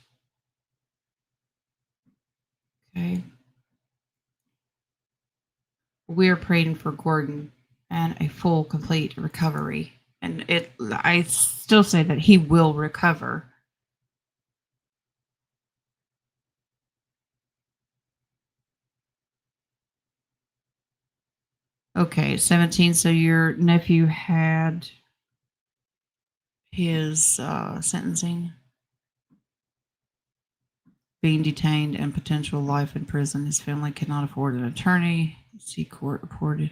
Speaker 1: Okay? We're praying for Gordon and a full, complete recovery. And I still say that he will recover. Okay, 17. So your nephew had his sentencing, being detained, and potential life in prison. His family cannot afford an attorney. See court reported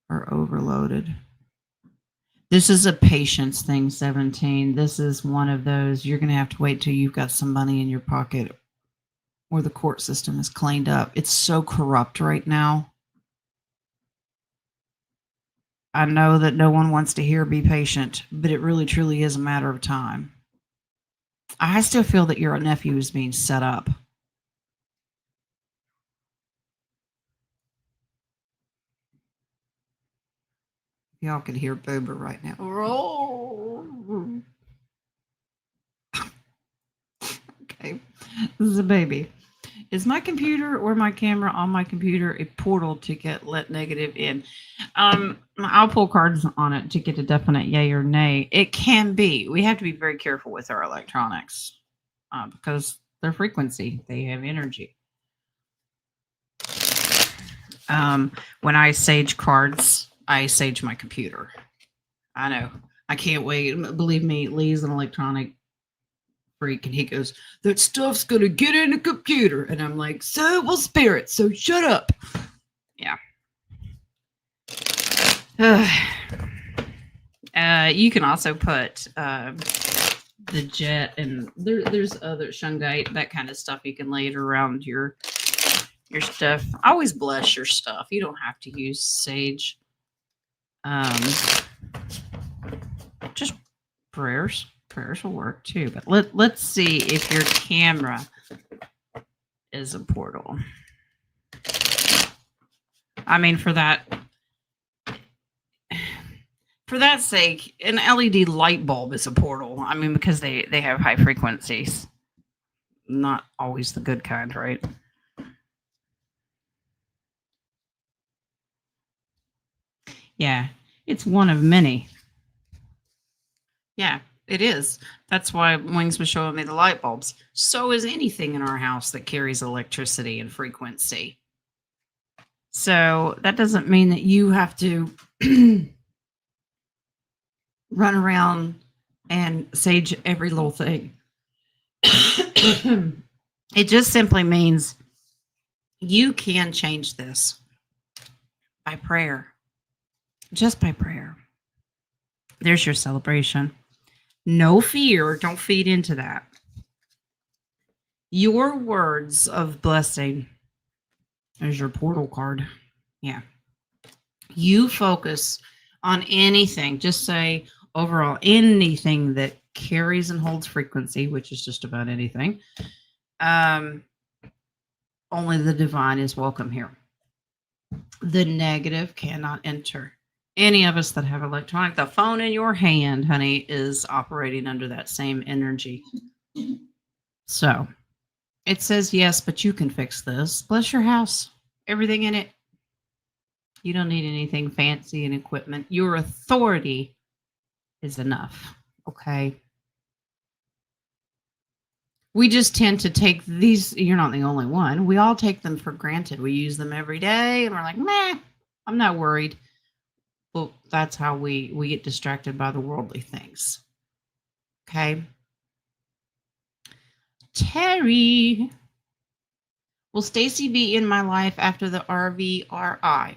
Speaker 1: or overloaded. This is a patience thing, 17. This is one of those, you're going to have to wait till you've got some money in your pocket or the court system is cleaned up. It's so corrupt right now. I know that no one wants to hear be patient, but it really truly is a matter of time. I still feel that your nephew is being set up. Y'all can hear Boober right now. Okay, this is a baby. Is my computer or my camera on my computer a portal to let negative in? I'll pull cards on it to get a definite yay or nay. It can be. We have to be very careful with our electronics because they're frequency. They have energy. When I sage cards, I sage my computer. I know. I can't wait. Believe me, Lee's an electronic freak, and he goes, "That stuff's gonna get in the computer," and I'm like, "So will spirit. So shut up." Yeah. You can also put the jet, and there's other shungite, that kind of stuff. You can lay it around your stuff. Always bless your stuff. You don't have to use sage. Just prayers. Prayers will work too. But let's see if your camera is a portal. I mean, for that sake, an LED light bulb is a portal. I mean, because they have high frequencies. Not always the good kind, right? Yeah, it's one of many. Yeah, it is. That's why Wings was showing me the light bulbs. So is anything in our house that carries electricity and frequency. So that doesn't mean that you have to run around and sage every little thing. It just simply means you can change this by prayer. Just by prayer. There's your celebration. No fear. Don't feed into that. Your words of blessing. There's your portal card. Yeah. You focus on anything. Just say overall anything that carries and holds frequency, which is just about anything. Only the divine is welcome here. The negative cannot enter. Any of us that have electronic, the phone in your hand, honey, is operating under that same energy. So it says, yes, but you can fix this. Bless your house, everything in it. You don't need anything fancy and equipment. Your authority is enough. Okay. We just tend to take these. You're not the only one. We all take them for granted. We use them every day and we're like, meh, I'm not worried. Well, that's how we get distracted by the worldly things. Okay. Terry. Will Stacy be in my life after the RVRI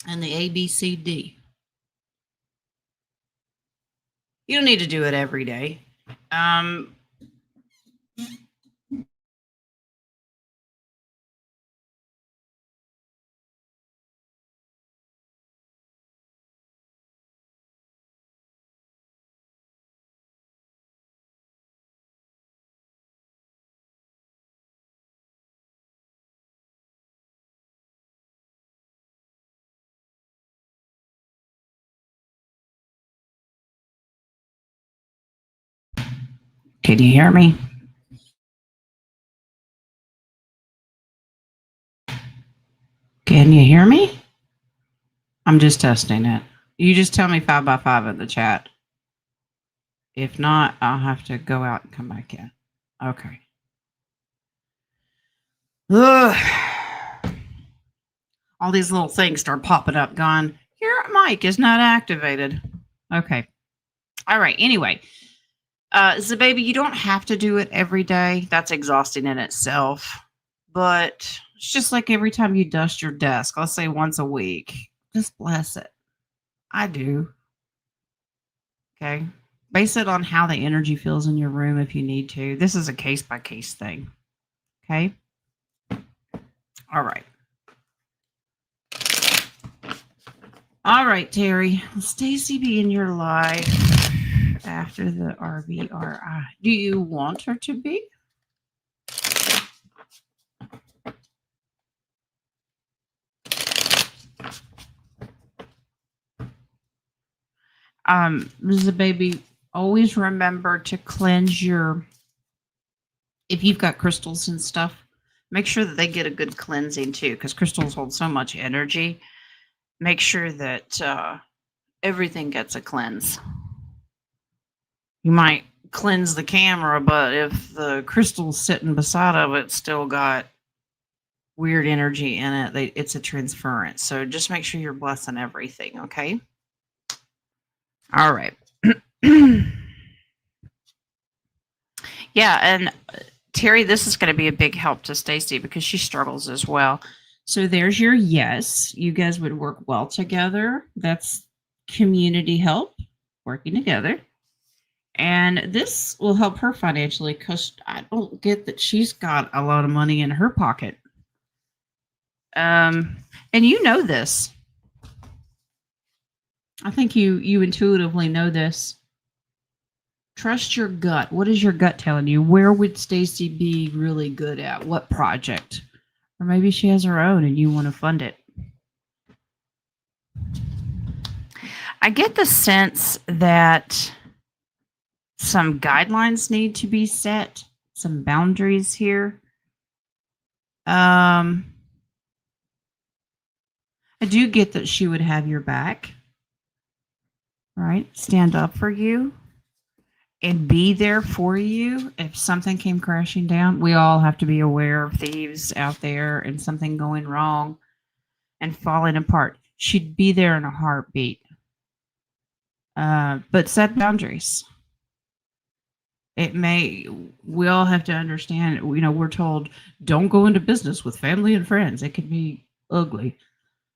Speaker 1: and the ABCD? You don't need to do it every day. Can you hear me? Can you hear me? I'm just testing it. You just tell me 5 by 5 in the chat. If not, I'll have to go out and come back in. Okay. Ugh. All these little things start popping up going, your mic is not activated. Okay. All right. Anyway, so baby, you don't have to do it every day. That's exhausting in itself. But it's just like every time you dust your desk, let's say once a week, just bless it. I do. Okay. Base it on how the energy feels in your room if you need to. This is a case by case thing. Okay. All right. All right, Terry. Will Stacy be in your life after the RVRI? Do you want her to be? The baby, always remember to cleanse your, if you've got crystals and stuff, make sure that they get a good cleansing too, because crystals hold so much energy. Make sure that everything gets a cleanse. You might cleanse the camera, but if the crystal's sitting beside of it still got weird energy in it, it's a transference. So just make sure you're blessing everything, okay? All right. Yeah, and Terry, this is going to be a big help to Stacy because she struggles as well. So there's your yes. You guys would work well together. That's community help, working together. And this will help her financially because I don't get that she's got a lot of money in her pocket. And you know this. I think you intuitively know this. Trust your gut. What is your gut telling you? Where would Stacy be really good at? What project? Or maybe she has her own and you want to fund it. I get the sense that some guidelines need to be set, some boundaries here. I do get that she would have your back, right? Stand up for you and be there for you if something came crashing down. We all have to be aware of thieves out there and something going wrong and falling apart. She'd be there in a heartbeat. But set boundaries. We all have to understand, we're told don't go into business with family and friends. It could be ugly.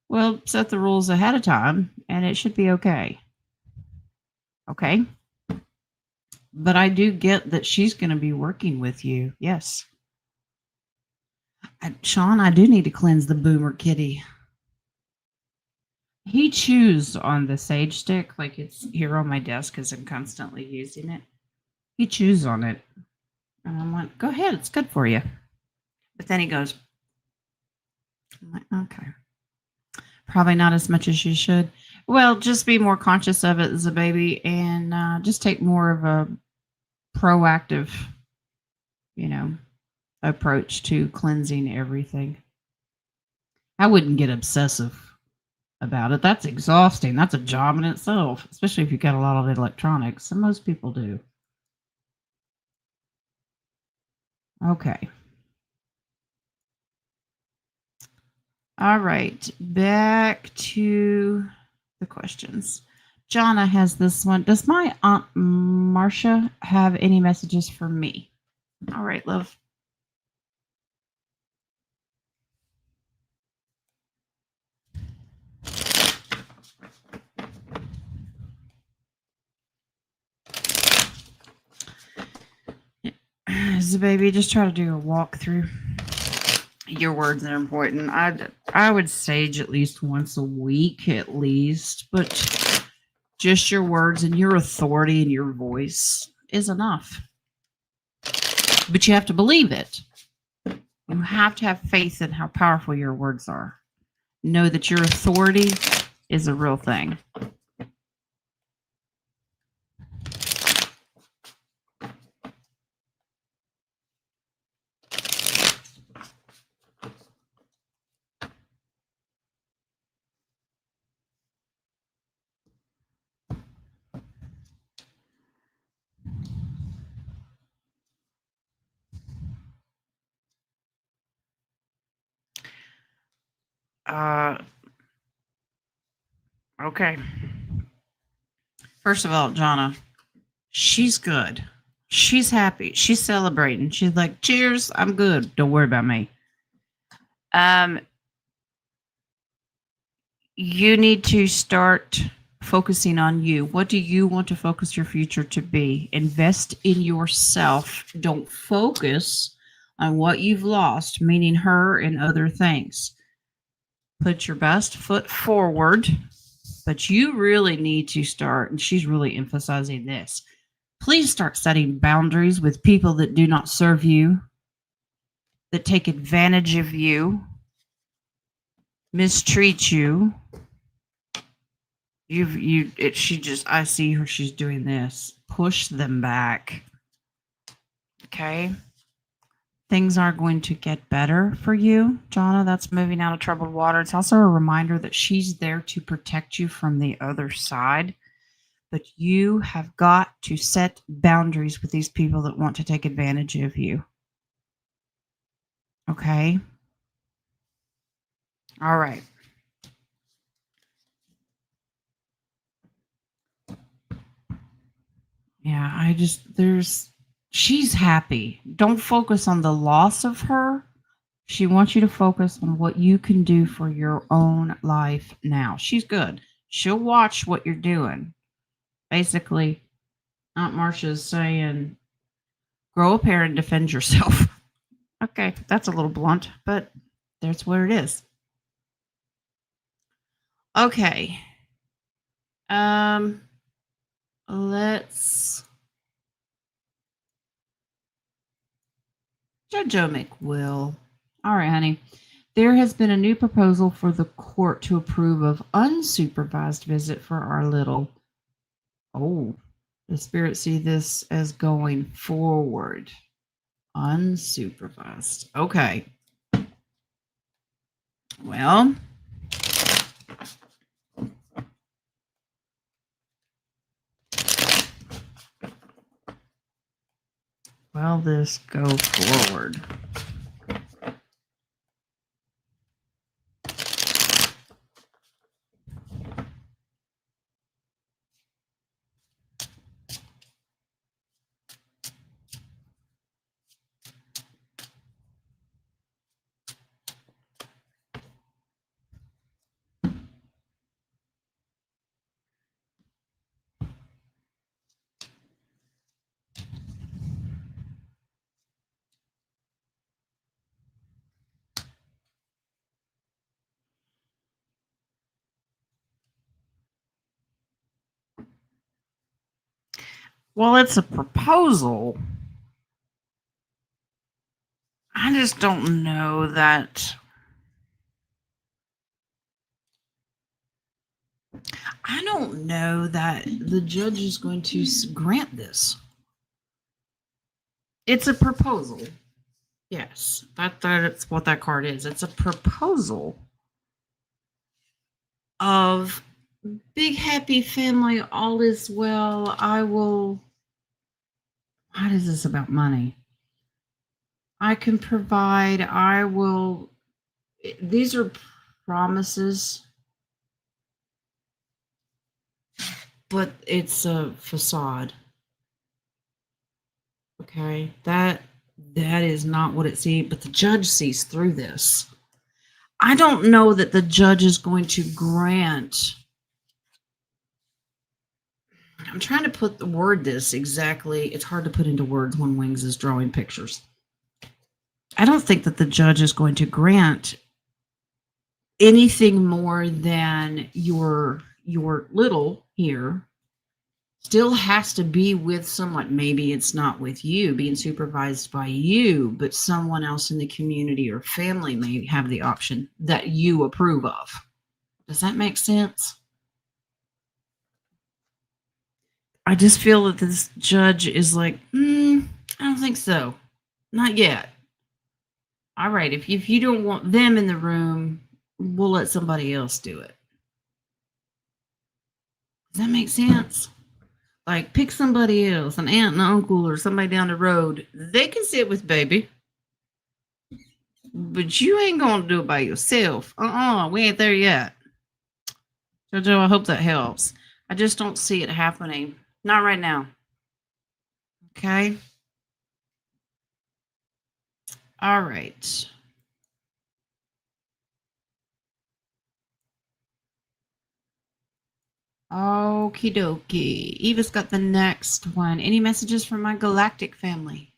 Speaker 1: Well, set the rules ahead of time and it should be okay. Okay. But I do get that she's going to be working with you. Yes. Sean, I do need to cleanse the boomer kitty. He chews on the sage stick like it's here on my desk because I'm constantly using it. He chews on it. And I'm like, go ahead, it's good for you. But then he goes, I'm like, okay. Probably not as much as you should. Well, just be more conscious of it as a baby and just take more of a proactive, approach to cleansing everything. I wouldn't get obsessive about it. That's exhausting. That's a job in itself, especially if you've got a lot of electronics. And most people do. Okay. All right. Back to the questions. Jonna has this one. Does my Aunt Marcia have any messages for me? All right, love. So, baby, just try to do a walkthrough. Your words are important. I would sage at least once a week, at least, but just your words and your authority and your voice is enough. But you have to believe it. You have to have faith in how powerful your words are. Know that your authority is a real thing. Okay. First of all, Jonna, she's good. She's happy. She's celebrating. She's like, cheers, I'm good. Don't worry about me. You need to start focusing on you. What do you want to focus your future to be? Invest in yourself. Don't focus on what you've lost, meaning her and other things. Put your best foot forward, but you really need to start, and she's really emphasizing this. Please start setting boundaries with people that do not serve you, that take advantage of you, mistreat you. I see her, she's doing this. Push them back. Okay. Things are going to get better for you, Jonna. That's moving out of troubled water. It's also a reminder that she's there to protect you from the other side. But you have got to set boundaries with these people that want to take advantage of you. Okay? All right. Yeah, there's She's happy. Don't focus on the loss of her. She wants you to focus on what you can do for your own life now. She's good. She'll watch what you're doing. Basically, Aunt Marcia's saying, grow a pair and defend yourself. Okay, that's a little blunt, but that's what it is. Okay. Let's JoJo McWill. All right, honey. There has been a new proposal for the court to approve of unsupervised visit for our little. Oh, the spirits see this as going forward. Unsupervised. Okay. Well, will this go forward? Well, it's a proposal. I just don't know that. I don't know that the judge is going to grant this. It's a proposal. Yes, that's what that card is. It's a proposal of big happy family, all is well. I will. What is this about money? I can provide. I will. These are promises, but it's a facade. Okay, that is not what it sees. But the judge sees through this. I don't know that the judge is going to grant. I'm trying to put the word this exactly. It's hard to put into words when Wings is drawing pictures. I don't think that the judge is going to grant anything more than your little here still has to be with someone. Maybe it's not with you, being supervised by you, but someone else in the community or family may have the option that you approve of. Does that make sense? I just feel that this judge is like, I don't think so. Not yet. All right, if you don't want them in the room, we'll let somebody else do it. Does that make sense? Like, pick somebody else, an aunt and uncle or somebody down the road. They can sit with baby, but you ain't gonna do it by yourself. We ain't there yet. Jojo, I hope that helps. I just don't see it happening. Not right now. Okay. All right. Okie dokie. Eva's got the next one. Any messages from my galactic family?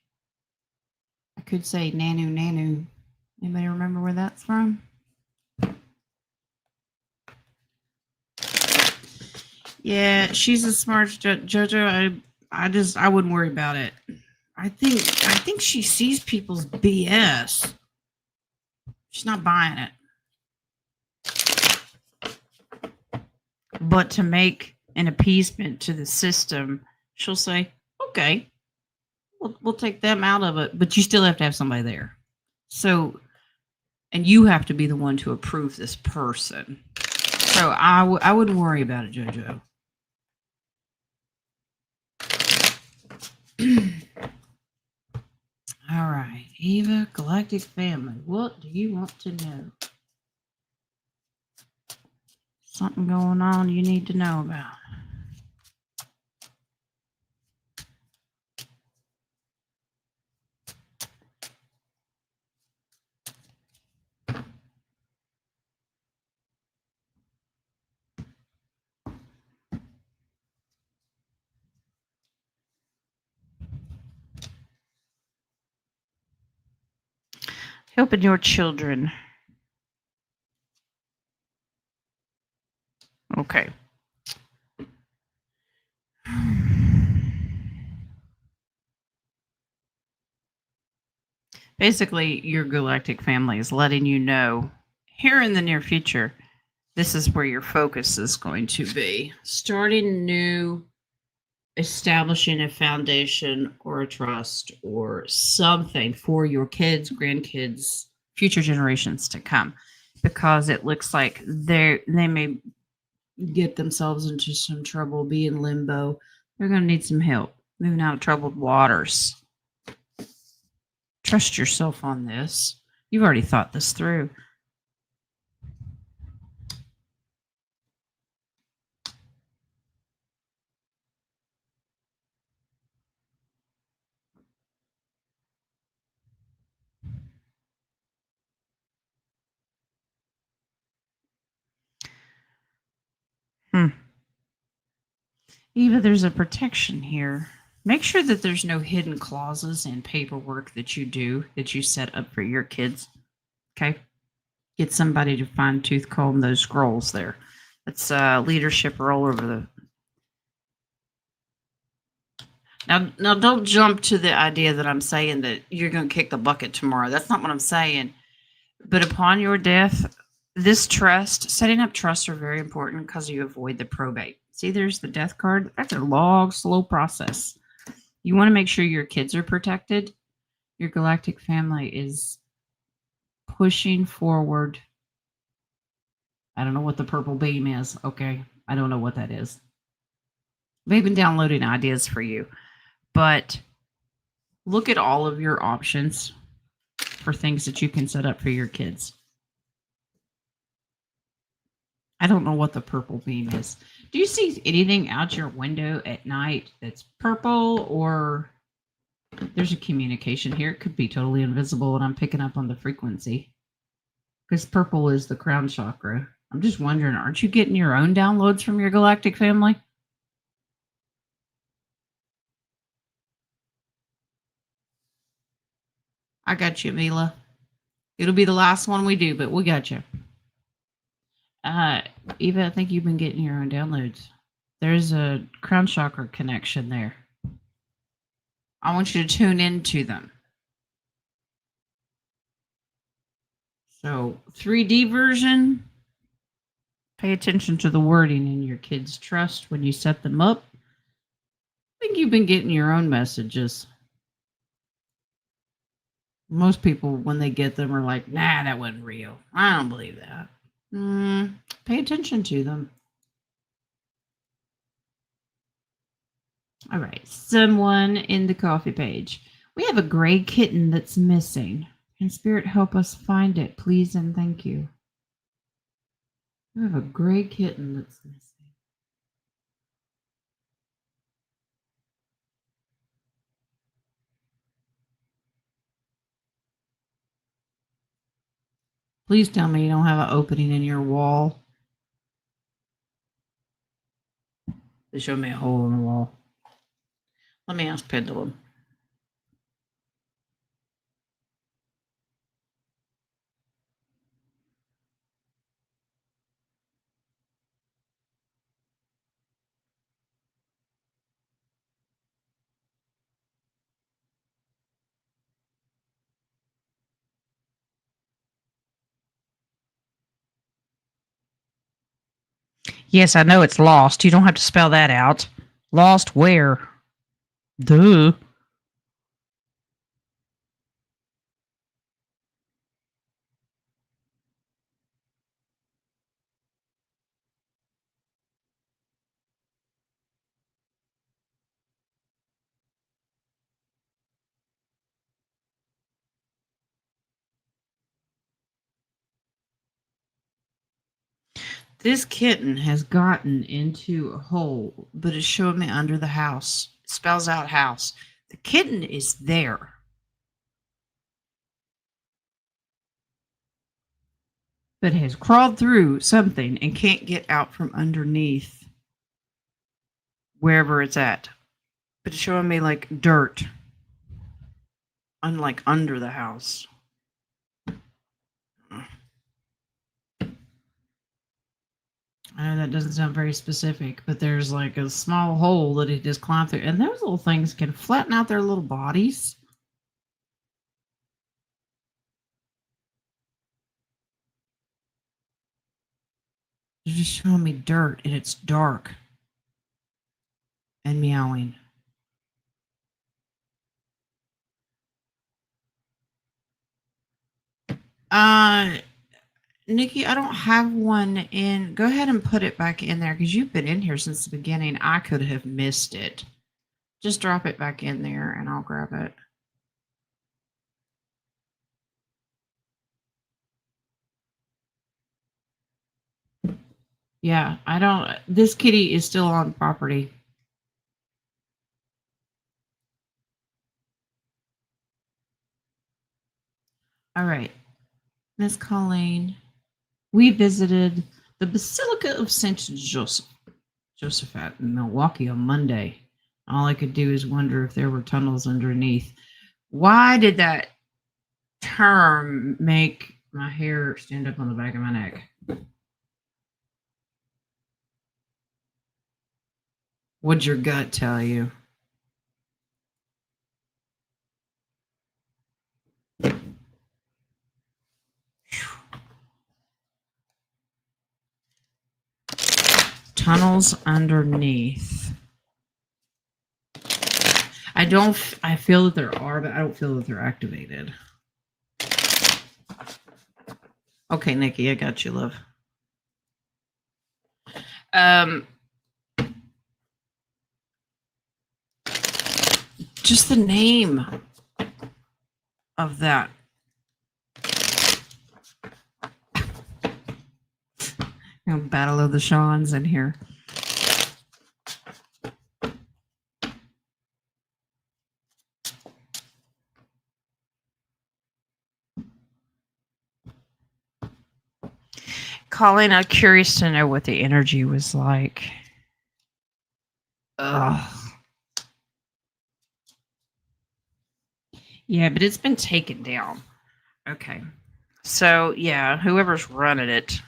Speaker 1: I could say Nanu Nanu. Anybody remember where that's from? Yeah, she's a smart Jojo. I wouldn't worry about it. I think she sees people's BS. She's not buying it. But to make an appeasement to the system, she'll say, okay, we'll take them out of it, but you still have to have somebody there. So, and you have to be the one to approve this person. So I wouldn't worry about it, Jojo. All right, Eva, Galactic Family. What do you want to know? Something going on you need to know about. Helping your children. Okay. Basically, your galactic family is letting you know here in the near future, this is where your focus is going to be. Starting new, establishing a foundation or a trust or something for your kids, grandkids, future generations to come. Because it looks like they may get themselves into some trouble, be in limbo. They're going to need some help moving out of troubled waters. Trust yourself on this. You've already thought this through. Even there's a protection here. Make sure that there's no hidden clauses in paperwork that you set up for your kids. Okay? Get somebody to fine tooth comb those scrolls there. That's leadership all over the. Now, don't jump to the idea that I'm saying that you're going to kick the bucket tomorrow. That's not what I'm saying. But upon your death, this trust, setting up trusts are very important because you avoid the probate. See, there's the death card. That's a long, slow process. You want to make sure your kids are protected. Your galactic family is pushing forward. I don't know what the purple beam is. Okay. I don't know what that is. They've been downloading ideas for you. But look at all of your options for things that you can set up for your kids. I don't know what the purple beam is. Do you see anything out your window at night that's purple, or there's a communication here? It could be totally invisible and I'm picking up on the frequency because purple is the crown chakra. I'm just wondering, aren't you getting your own downloads from your galactic family? I got you, Mila. It'll be the last one we do, but we got you. Eva, I think you've been getting your own downloads. There's a crown chakra connection there. I want you to tune into them. So 3D version, pay attention to the wording in your kids' trust when you set them up. I think you've been getting your own messages. Most people, when they get them, are like, nah, that wasn't real. I don't believe that. Pay attention to them. All right. Someone in the coffee page. We have a gray kitten that's missing. Can Spirit help us find it, please and thank you? We have a gray kitten that's missing. Please tell me you don't have an opening in your wall. They showed me a hole in the wall. Let me ask Pendulum. Yes, I know it's lost. You don't have to spell that out. Lost where? Duh. This kitten has gotten into a hole, but it's showing me under the house. It spells out house. The kitten is there. But has crawled through something and can't get out from underneath wherever it's at. But it's showing me like dirt, unlike under the house. I know that doesn't sound very specific, but there's like a small hole that he just climbed through. And those little things can flatten out their little bodies. They're just showing me dirt and it's dark and meowing. Nikki, I don't have one in. Go ahead and put it back in there because you've been in here since the beginning. I could have missed it. Just drop it back in there and I'll grab it. Yeah, I don't. This kitty is still on property. All right, Miss Colleen. We visited the Basilica of Saint Josephat in Milwaukee on Monday. All I could do is wonder if there were tunnels underneath. Why did that term make my hair stand up on the back of my neck? What'd your gut tell you? Tunnels underneath. I feel that there are, but I don't feel that they're activated. Okay, Nikki, I got you, love. Just the name of that. Battle of the Shawns in here. Colin, I'm curious to know what the energy was like. Ugh. Yeah, but it's been taken down. Okay. So, yeah, whoever's running it.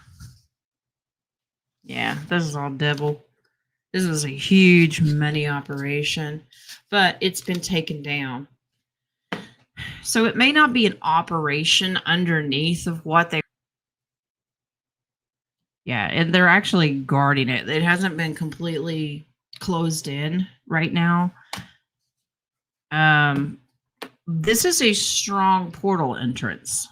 Speaker 1: Yeah, this is all devil. This is a huge money operation, but it's been taken down. So it may not be an operation underneath of what they. Yeah, and they're actually guarding it. It hasn't been completely closed in right now. This is a strong portal entrance.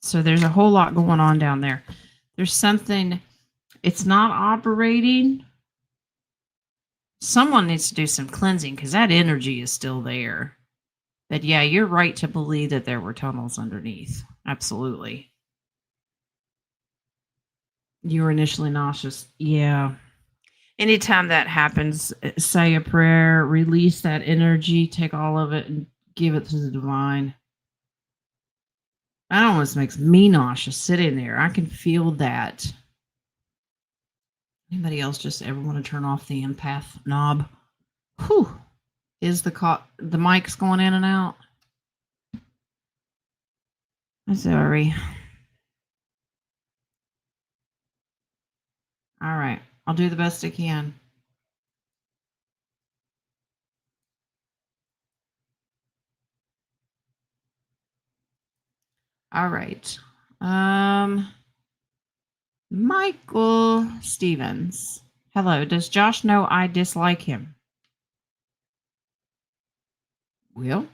Speaker 1: So there's a whole lot going on down there. There's something, it's not operating. Someone needs to do some cleansing because that energy is still there. But yeah, you're right to believe that there were tunnels underneath. Absolutely. You were initially nauseous. Yeah. Anytime that happens, say a prayer, release that energy, take all of it and give it to the divine. That almost makes me nauseous sitting there. I can feel that. Anybody else just ever want to turn off the empath knob? Whew. Is the mic's going in and out? I'm sorry. All right. I'll do the best I can. All right. Michael Stevens. Hello. Does Josh know I dislike him? Will?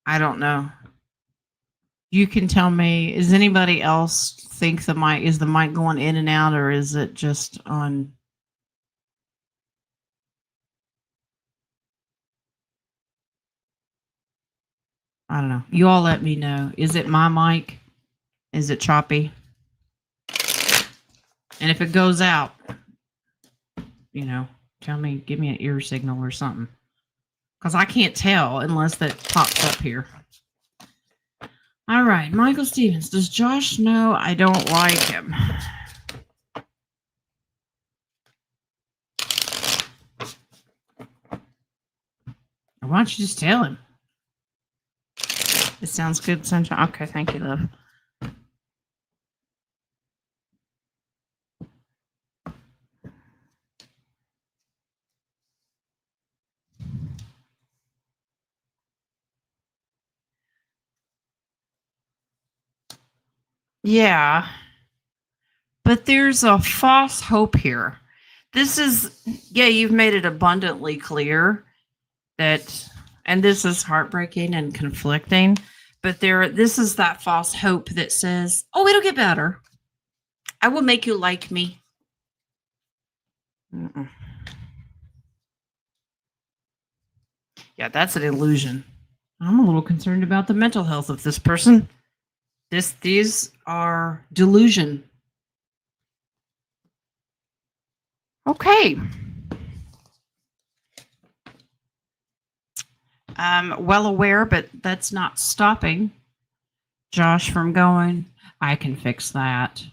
Speaker 1: I don't know. You can tell me. Is anybody else think the mic going in and out, or is it just on? I don't know. You all let me know. Is it my mic? Is it choppy? And if it goes out, tell me, give me an ear signal or something. Because I can't tell unless that pops up here. All right, Michael Stevens. Does Josh know I don't like him? Why don't you just tell him? It sounds good, Sunshine. Okay, thank you, love. Yeah, but there's a false hope here. This is, yeah, you've made it abundantly clear that, and this is heartbreaking and conflicting, but this is that false hope that says, oh, it'll get better. I will make you like me. Mm-mm. Yeah, that's an illusion. I'm a little concerned about the mental health of this person. These are delusion. Okay. I'm well aware, but that's not stopping Josh from going, I can fix that.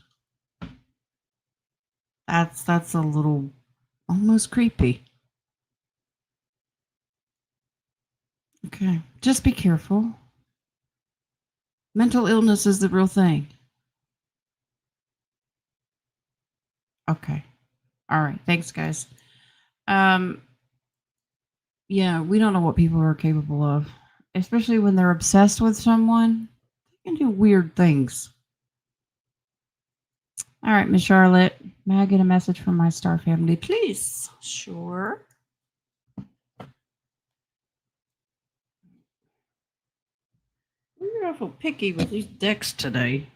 Speaker 1: That's a little almost creepy. Okay. Just be careful. Mental illness is the real thing. Okay. All right. Thanks, guys. Um, yeah, we don't know what people are capable of, especially when they're obsessed with someone. They can do weird things. All right, Miss Charlotte, may I get a message from my star family, please? Sure. We're awful picky with these decks today.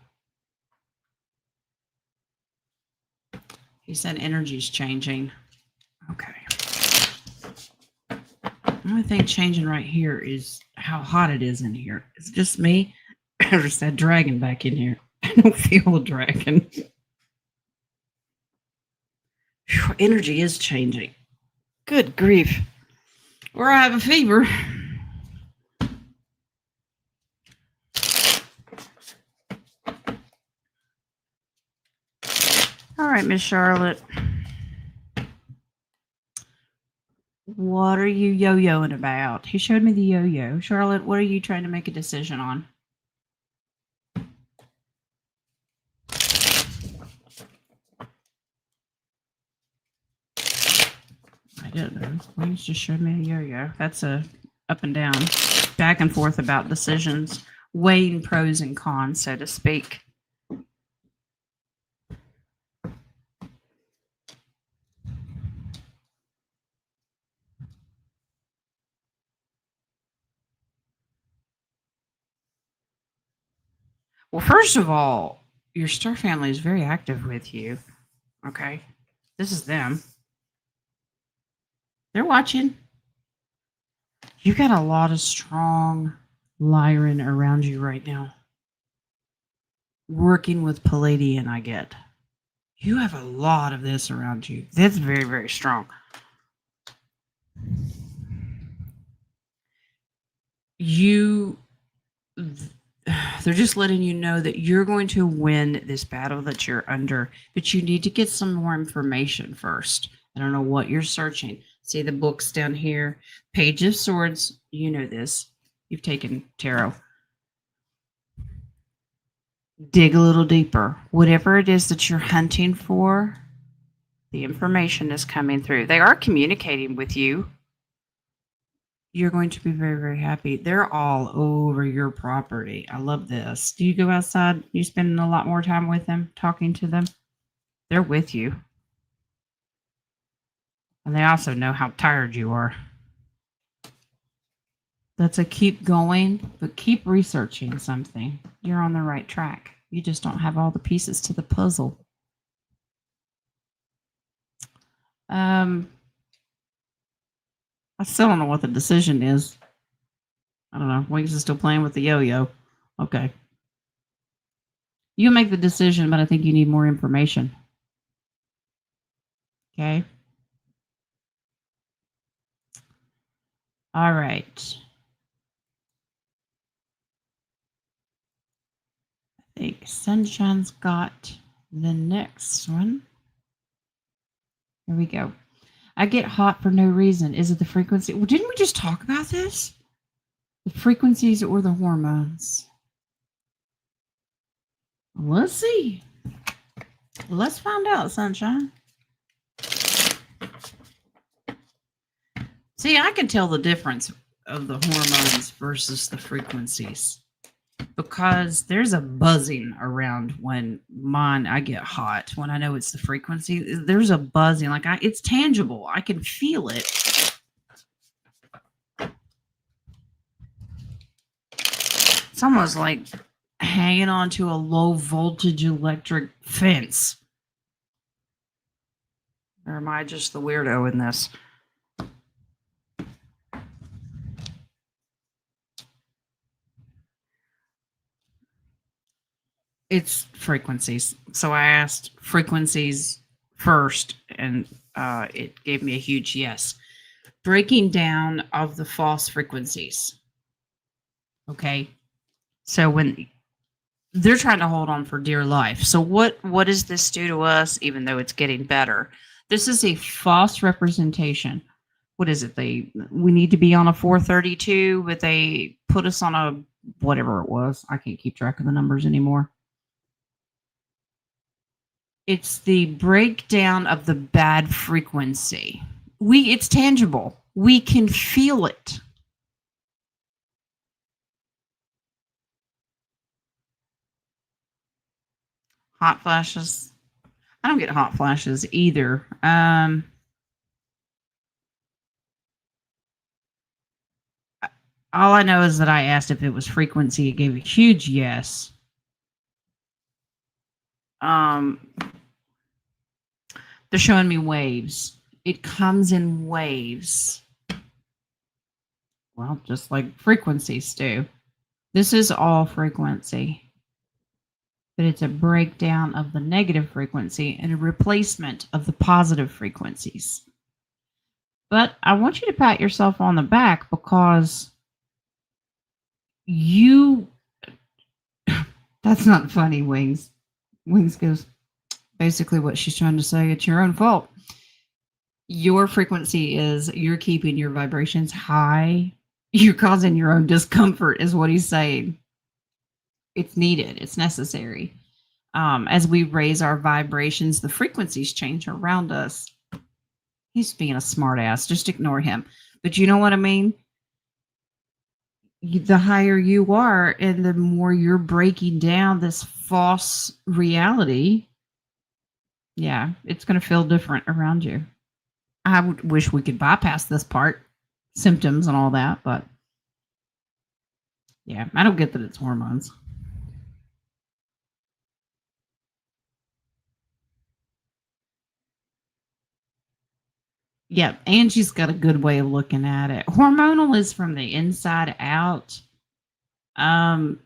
Speaker 1: He said energy's changing. Okay. The only thing changing right here is how hot it is in here. Is it just me? Or is that dragon back in here? I don't feel the dragon. Whew, energy is changing. Good grief. Or I have a fever. All right, Miss Charlotte. What are you yo-yoing about? He showed me the yo-yo. Charlotte, what are you trying to make a decision on? I don't know. Williams just showed me a yo-yo. That's a up and down, back and forth about decisions, weighing pros and cons, so to speak. Well, first of all, your star family is very active with you. Okay. This is them. They're watching. You got a lot of strong Lyran around you right now. Working with Palladian, I get. You have a lot of this around you. That's very, very strong. They're just letting you know that you're going to win this battle that you're under, but you need to get some more information first. I don't know what you're searching. See the books down here, Page of Swords. You know this. You've taken tarot. Dig a little deeper. Whatever it is that you're hunting for, the information is coming through. They are communicating with you. You're going to be very, very happy. They're all over your property. I love this. Do you go outside? You spend a lot more time with them, talking to them? They're with you. And they also know how tired you are. That's a keep going, but keep researching something. You're on the right track. You just don't have all the pieces to the puzzle. I still don't know what the decision is. I don't know. Wings is still playing with the yo-yo. Okay. You make the decision, but I think you need more information. Okay. All right. I think Sunshine's got the next one. Here we go. I get hot for no reason. Is it the frequency? Well, didn't we just talk about this? The frequencies or the hormones? Let's see. Let's find out, sunshine. See, I can tell the difference of the hormones versus the frequencies because there's a buzzing around when I get hot. When I know it's the frequency, there's a buzzing. Like it's tangible. I can feel it. It's almost like hanging onto a low voltage electric fence. Or am I just the weirdo in this? It's frequencies. So I asked frequencies first, and it gave me a huge yes. Breaking down of the false frequencies. Okay. So when they're trying to hold on for dear life. So what does this do to us, even though it's getting better? This is a false representation. What is it? We need to be on a 432, but they put us on a whatever it was. I can't keep track of the numbers anymore. It's the breakdown of the bad frequency. It's tangible. We can feel it. Hot flashes. I don't get hot flashes either. All I know is that I asked if it was frequency. It gave a huge yes. They're showing me waves. It comes in waves. Well, just like frequencies do. This is all frequency. But it's a breakdown of the negative frequency and a replacement of the positive frequencies. But I want you to pat yourself on the back because that's not funny, Wings. Wings goes, basically what she's trying to say, it's your own fault. Your frequency is you're keeping your vibrations high. You're causing your own discomfort, is what he's saying. It's needed. It's necessary. As we raise our vibrations, the frequencies change around us. He's being a smart ass. Just ignore him. But you know what I mean? The higher you are and the more you're breaking down this false reality, yeah, it's going to feel different around you. I would wish we could bypass this part, symptoms and all that, but yeah, I don't get that it's hormones. Yeah, Angie's got a good way of looking at it. Hormonal is from the inside out. Um,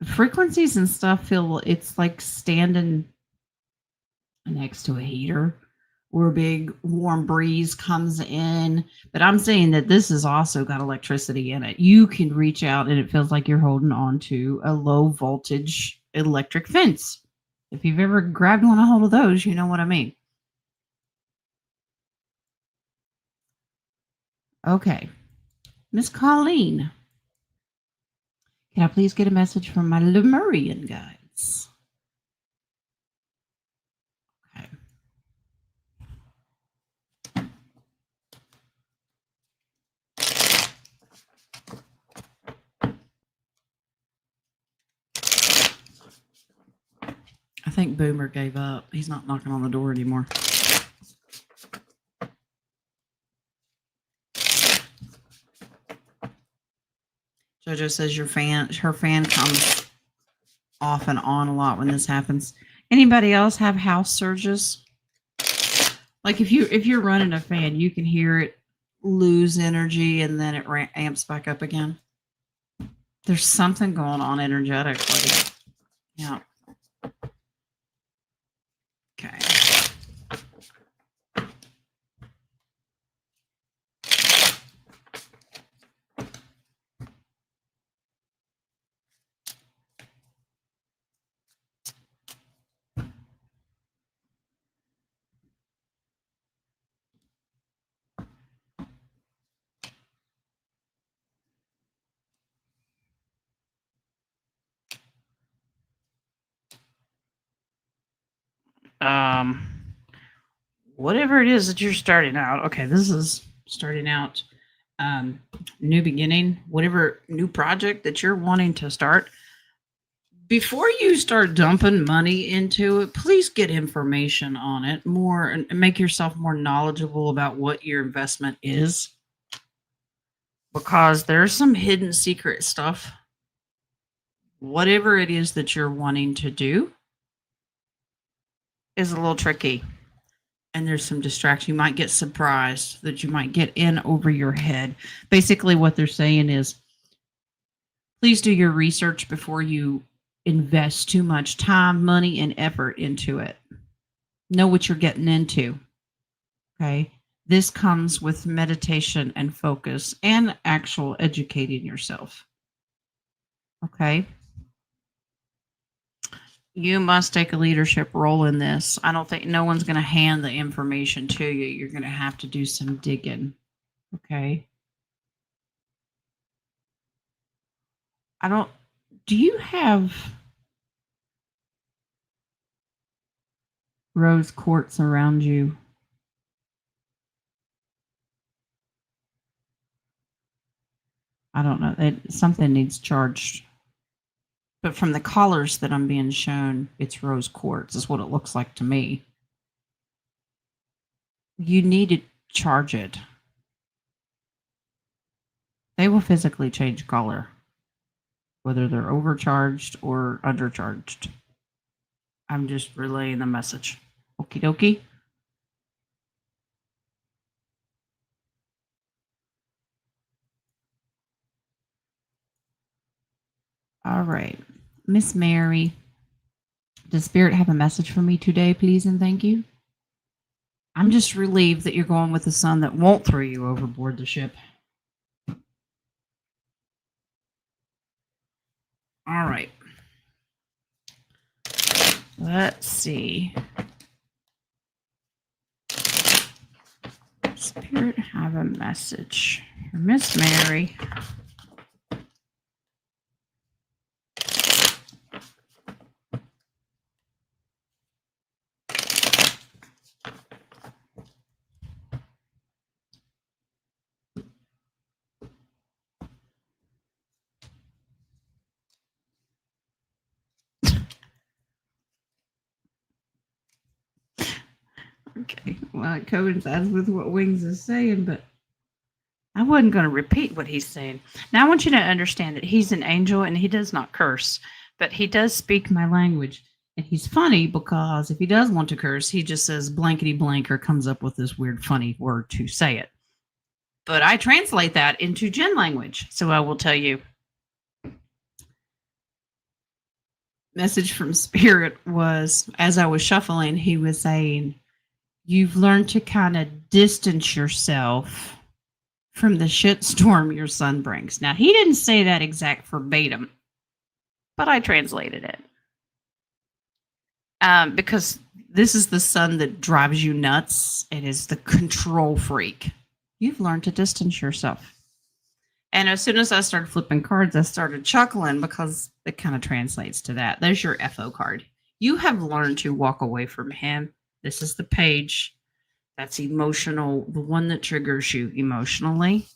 Speaker 1: frequencies and stuff feel it's like standing next to a heater where a big warm breeze comes in. But I'm saying that this has also got electricity in it. You can reach out and it feels like you're holding on to a low voltage electric fence. If you've ever grabbed a hold of those, you know what I mean. Okay. Miss Colleen, can I please get a message from my Lemurian guides? Okay. I think Boomer gave up. He's not knocking on the door anymore. JoJo says her fan comes off and on a lot when this happens. Anybody else have house surges? Like if you're running a fan, you can hear it lose energy and then it amps back up again. There's something going on energetically. Yeah. Okay. whatever it is that you're starting out. Okay, this is starting out, new beginning, whatever new project that you're wanting to start. Before you start dumping money into it, please get information on it more and make yourself more knowledgeable about what your investment is, because there's some hidden secret stuff. Whatever it is that you're wanting to do is a little tricky, and there's some distraction. You might get surprised that you might get in over your head. Basically, what they're saying is please do your research before you invest too much time, money, and effort into it. Know what you're getting into. Okay. This comes with meditation and focus and actual educating yourself. Okay. You must take a leadership role in this. I don't think no one's going to hand the information to you. You're going to have to do some digging. Okay. Do you have rose quartz around you? I don't know. Something needs charged. But from the colors that I'm being shown, it's rose quartz, is what it looks like to me. You need to charge it. They will physically change color, whether they're overcharged or undercharged. I'm just relaying the message. Okie dokie. All right. Miss Mary, does Spirit have a message for me today, please and thank you? I'm just relieved that you're going with the son that won't throw you overboard the ship. All right. Let's see. Spirit have a message for Miss Mary. Okay, well, it coincides with what Wings is saying, but I wasn't going to repeat what he's saying. Now, I want you to understand that he's an angel and he does not curse, but he does speak my language. And he's funny because if he does want to curse, he just says blankety blank or comes up with this weird, funny word to say it. But I translate that into Gen language. So I will tell you. Message from Spirit was, as I was shuffling, he was saying, you've learned to kind of distance yourself from the shitstorm your son brings. Now, he didn't say that exact verbatim, but I translated it. Because this is the son that drives you nuts and is the control freak. You've learned to distance yourself. And as soon as I started flipping cards, I started chuckling because it kind of translates to that. There's your FO card. You have learned to walk away from him. This is the page. That's emotional, the one that triggers you emotionally.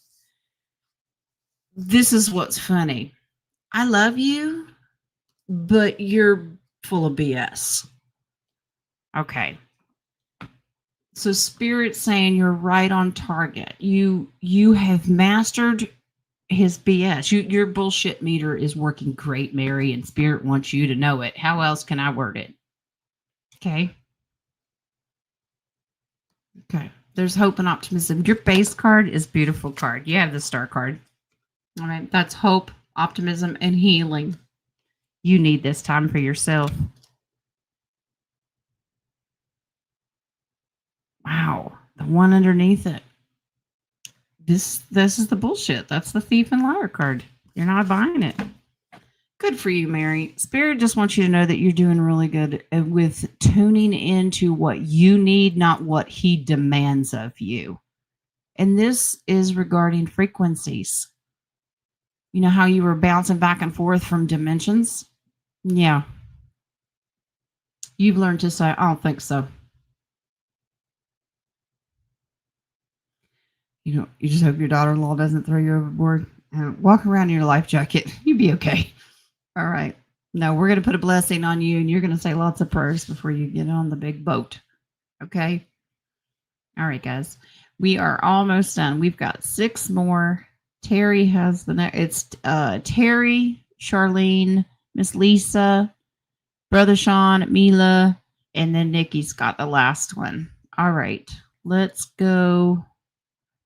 Speaker 1: This is what's funny. I love you, but you're full of BS. Okay. So Spirit's saying you're right on target. You have mastered his BS. Your bullshit meter is working great, Mary, and Spirit wants you to know it. How else can I word it? Okay. Okay. There's hope and optimism. Your base card is beautiful card. You have the star card. All right. That's hope, optimism, and healing. You need this time for yourself. Wow. The one underneath it. This is the bullshit. That's the thief and liar card. You're not buying it. Good for you, Mary. Spirit just wants you to know that you're doing really good with tuning into what you need, not what he demands of you. And this is regarding frequencies. You know how you were bouncing back and forth from dimensions? Yeah. You've learned to say, I don't think so. You just hope your daughter-in-law doesn't throw you overboard. And walk around in your life jacket. You'll be okay. All right. No, we're going to put a blessing on you, and you're going to say lots of prayers before you get on the big boat. Okay? All right, guys. We are almost done. We've got 6 more. Terry has the next. It's Terry, Charlene, Miss Lisa, Brother Sean, Mila, and then Nikki's got the last one. All right. Let's go.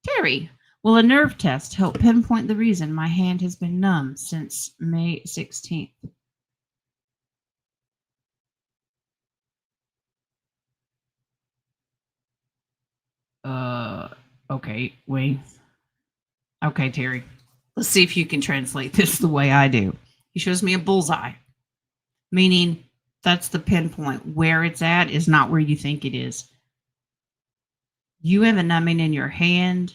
Speaker 1: Terry, will a nerve test help pinpoint the reason my hand has been numb since May 16th? Uh, okay, wait. Okay, Terry. Let's see if you can translate this the way I do. He shows me a bullseye, meaning that's the pinpoint. Where it's at is not where you think it is. You have a numbing in your hand,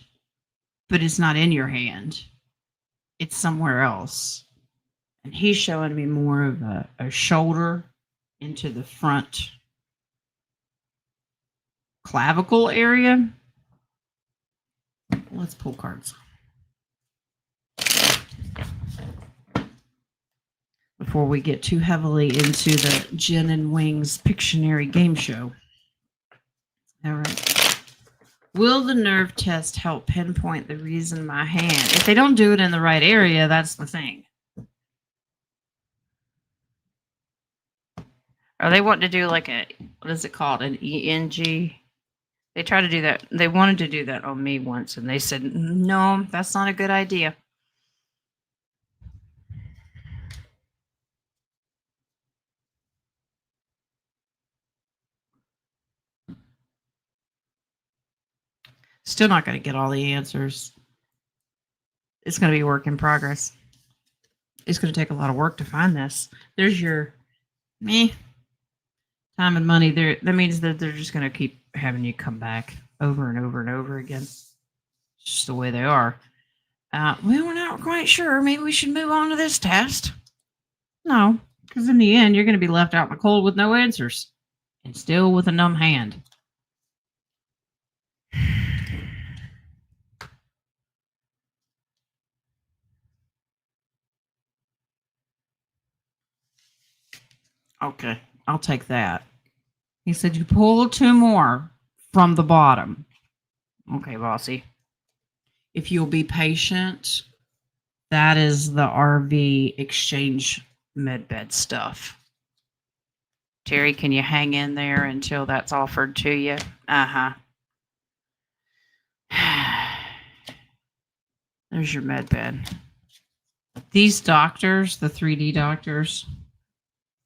Speaker 1: but it's not in your hand. It's somewhere else. And he's showing me more of a shoulder into the front clavicle area. Let's pull cards before we get too heavily into the Gin and Wings Pictionary game show. All right. Will the nerve test help pinpoint the reason my hand? If they don't do it in the right area, that's the thing. Or they want to do like what is it called? An ENG? They try to do that. They wanted to do that on me once, and they said, no, that's not a good idea. Still not going to get all the answers. It's going to be a work in progress. It's going to take a lot of work to find this. There's your time and money. That means that they're just going to keep having you come back over and over and over again. It's just the way they are. Well, we're not quite sure. Maybe we should move on to this test. No, because in the end, you're going to be left out in the cold with no answers and still with a numb hand. Okay, I'll take that. He said you pull 2 more from the bottom. Okay, bossy. If you'll be patient, that is the RV exchange medbed stuff. Terry, can you hang in there until that's offered to you? Uh-huh. There's your medbed. These doctors, the 3D doctors,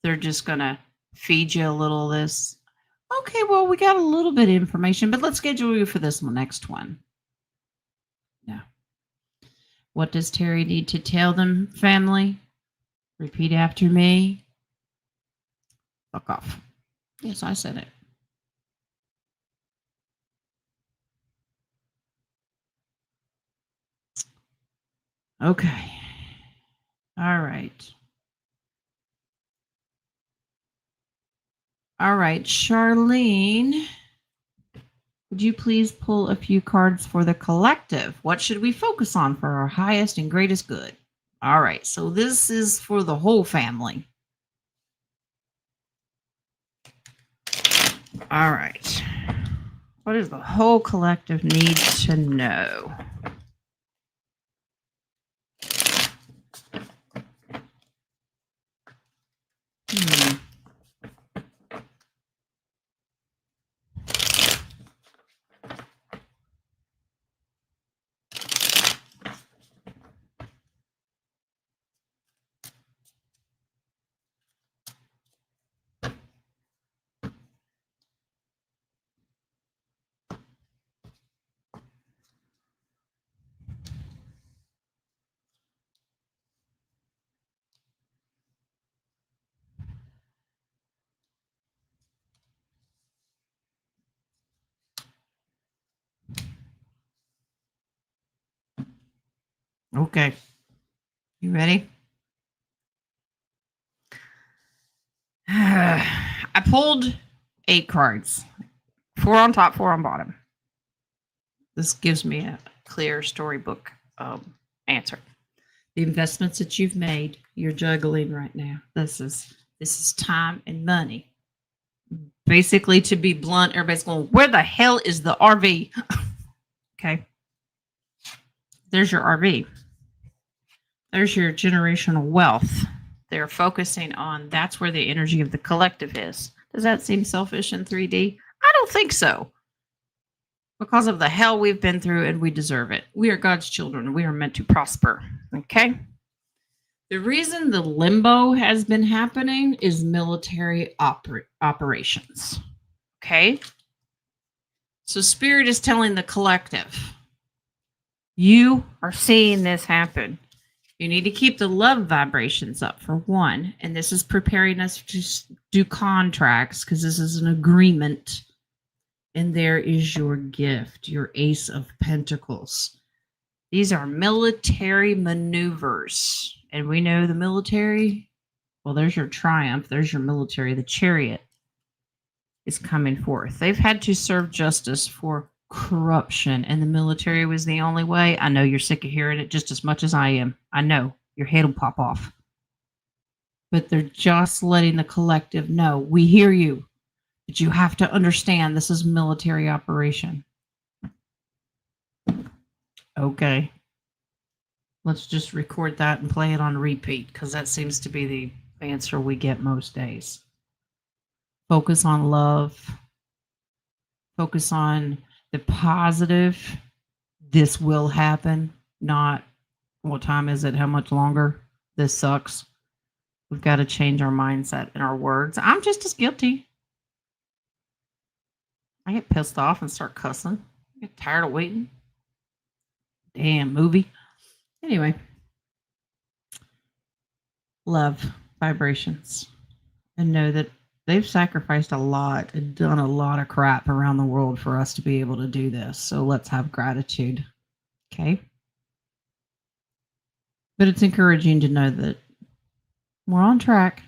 Speaker 1: they're just going to feed you a little of this. Okay, well, we got a little bit of information, but let's schedule you for this next one. Yeah. What does Terry need to tell them, family? Repeat after me. Fuck off. Yes, I said it. Okay. All right. All right, Charlene, would you please pull a few cards for the collective? What should we focus on for our highest and greatest good? All right, so this is for the whole family. All right. What does the whole collective need to know? Okay. You ready? I I pulled 8 cards, 4 on top, 4 on bottom. This gives me a clear storybook answer. The investments that you've made, you're juggling right now. This is time and money. Basically, to be blunt, everybody's going, where the hell is the RV? Okay. There's your RV. There's your generational wealth. They're focusing on, that's where the energy of the collective is. Does that seem selfish in 3D? I don't think so. Because of the hell we've been through, and we deserve it. We are God's children. We are meant to prosper. Okay? The reason the limbo has been happening is military operations. Okay? So Spirit is telling the collective, you are seeing this happen. You need to keep the love vibrations up, for one. And this is preparing us to do contracts, because this is an agreement. And there is your gift, your Ace of Pentacles. These are military maneuvers. And we know the military, well, there's your triumph. There's your military. The Chariot is coming forth. They've had to serve justice for corruption, and the military was the only way. I know you're sick of hearing it just as much as I am. I know. Your head will pop off. But they're just letting the collective know, we hear you. But you have to understand this is military operation. Okay. Let's just record that and play it on repeat, because that seems to be the answer we get most days. Focus on love. Focus on the positive. This will happen. Not, what time is it? How much longer? This sucks. We've got to change our mindset and our words. I'm just as guilty. I get pissed off and start cussing. I get tired of waiting. Damn movie. Anyway. Love vibrations. And know that they've sacrificed a lot and done a lot of crap around the world for us to be able to do this. So let's have gratitude. Okay? But it's encouraging to know that we're on track.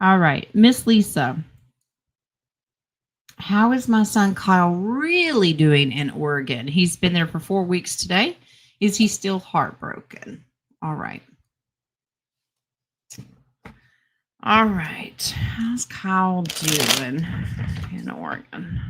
Speaker 1: All right. Miss Lisa. How is my son Kyle really doing in Oregon? He's been there for 4 weeks today. Is he still heartbroken? All right. All right. How's Kyle doing in Oregon?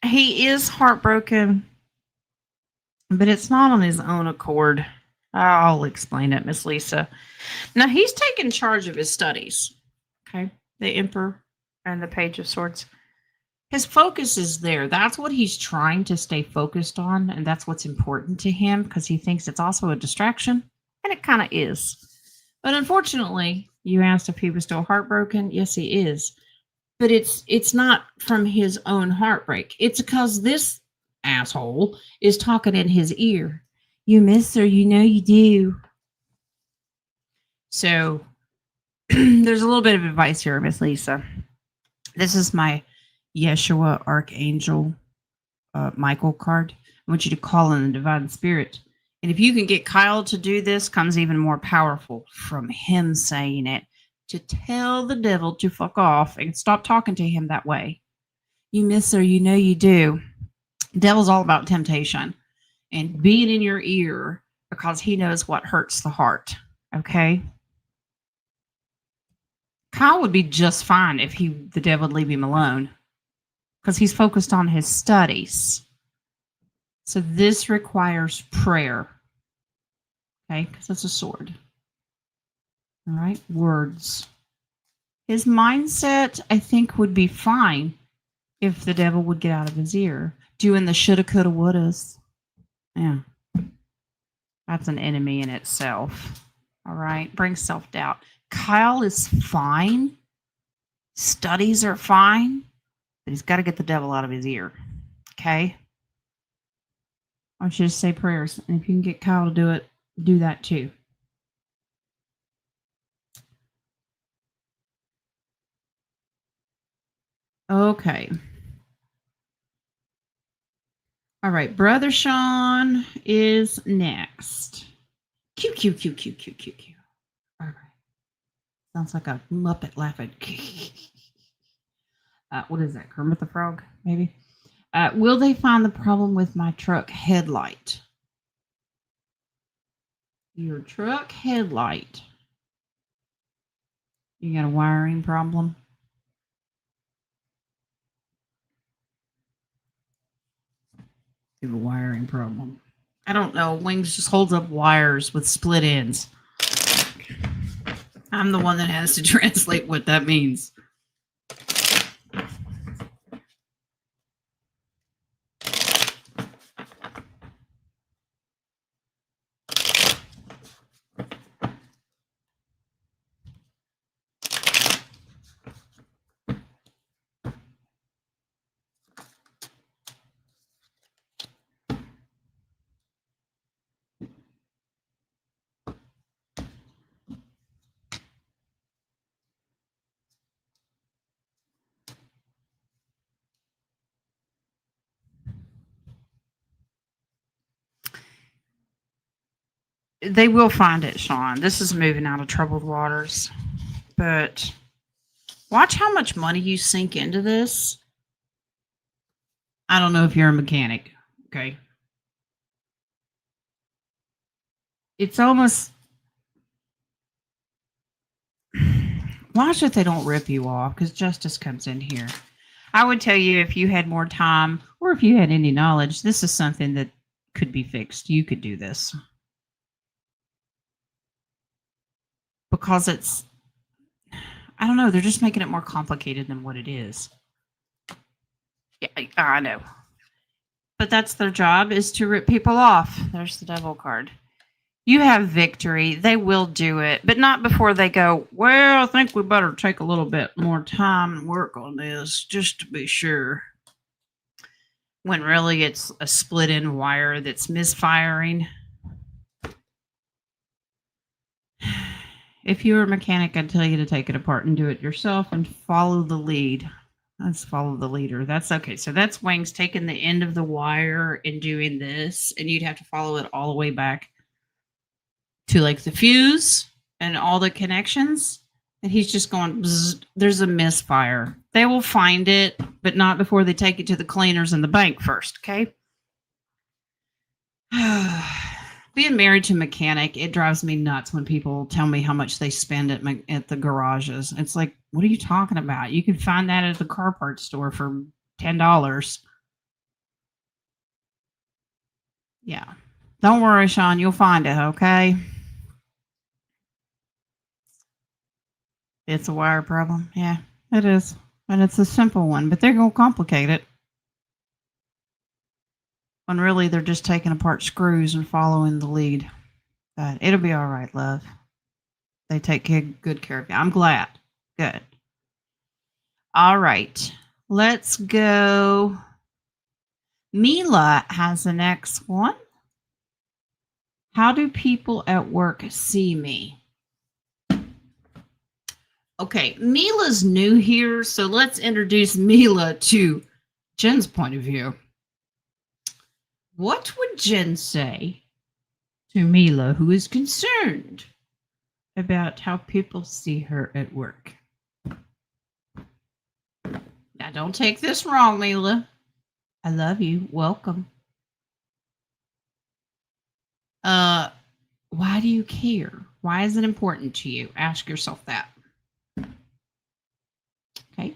Speaker 1: He is heartbroken, but it's not on his own accord. I'll explain it, Miss Lisa. Now, he's taken charge of his studies. Okay. The Emperor and the Page of Swords. His focus is there. That's what he's trying to stay focused on, and that's what's important to him, because he thinks it's also a distraction, and it kind of is. But unfortunately, you asked if he was still heartbroken. Yes, he is. But it's not from his own heartbreak. It's because this asshole is talking in his ear. You miss her, you know you do. So there's a little bit of advice here, Miss Lisa. This is my Yeshua Archangel Michael card. I want you to call in the Divine Spirit. And if you can get Kyle to do this, comes even more powerful from him saying it, to tell the devil to fuck off and stop talking to him that way. You miss her, you know you do. Devil's all about temptation and being in your ear, because he knows what hurts the heart. Okay? Kyle would be just fine if the devil would leave him alone, because he's focused on his studies. So this requires prayer. Okay? Because it's a sword. All right, words. His mindset, I think, would be fine if the devil would get out of his ear, doing the shoulda, coulda, wouldas. Yeah. That's an enemy in itself. All right. Bring self-doubt. Kyle is fine. Studies are fine. But he's got to get the devil out of his ear. Okay? I want you to say prayers. And if you can get Kyle to do it, do that too. Okay. All right. Brother Sean is next. Q, Q, Q, Q, Q, Q, Q. All right. Sounds like a Muppet laughing. What is that? Kermit the Frog, maybe? Will they find the problem with my truck headlight? Your truck headlight. You got a wiring problem? You have a wiring problem. I don't know. Wings just holds up wires with split ends. I'm the one that has to translate what that means. They will find it, Sean. This is moving out of troubled waters. But watch how much money you sink into this. I don't know if you're a mechanic, okay? It's almost... Watch if they don't rip you off, because justice comes in here. I would tell you if you had more time, or if you had any knowledge, this is something that could be fixed. You could do this. Because it's... I don't know, they're just making it more complicated than what it is. Yeah, I know. But that's their job, is to rip people off. There's the devil card. You have victory. They will do it, but not before they go, well, I think we better take a little bit more time and work on this just to be sure. When really it's a split end wire that's misfiring. If you were a mechanic, I'd tell you to take it apart and do it yourself and follow the lead. Let's follow the leader. That's okay. So that's Wings taking the end of the wire and doing this, and you'd have to follow it all the way back to like the fuse and all the connections. And he's just going, bzz, there's a misfire. They will find it, but not before they take it to the cleaners in the bank first, okay? Being married to a mechanic, it drives me nuts when people tell me how much they spend at the garages. It's like, what are you talking about? You can find that at the car parts store for $10. Yeah. Don't worry, Sean. You'll find it, okay? It's a wire problem. Yeah, it is. And it's a simple one, but they're going to complicate it. When really they're just taking apart screws and following the lead. But it'll be all right, love. They take good care of you. I'm glad. Good. All right. Let's go. Mila has the next one. How do people at work see me? Okay, Mila's new here, so let's introduce Mila to Jen's point of view. What would Jen say to Mila, who is concerned about how people see her at work? Now, don't take this wrong, Mila. I love you. Welcome. Why do you care? Why is it important to you? Ask yourself that. Okay.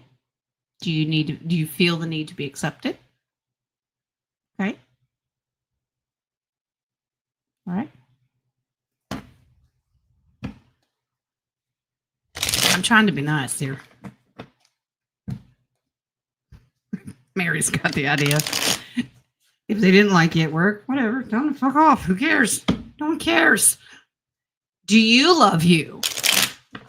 Speaker 1: Do you feel the need to be accepted? Okay. All right. I'm trying to be nice here. Mary's got the idea. If they didn't like you at work, whatever. Tell them to fuck off. Who cares? No one cares. Do you love you?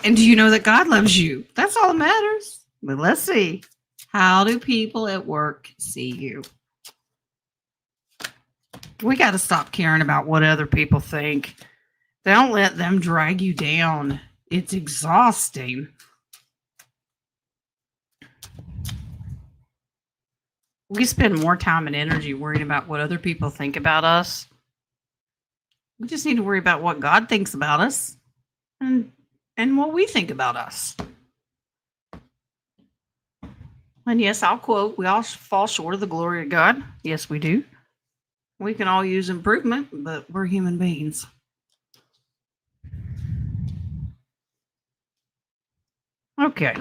Speaker 1: And do you know that God loves you? That's all that matters. But let's see. How do people at work see you? We got to stop caring about what other people think. Don't let them drag you down. It's exhausting. We spend more time and energy worrying about what other people think about us. We just need to worry about what God thinks about us and what we think about us. And yes, I'll quote, we all fall short of the glory of God. Yes, we do. We can all use improvement, but we're human beings. Okay.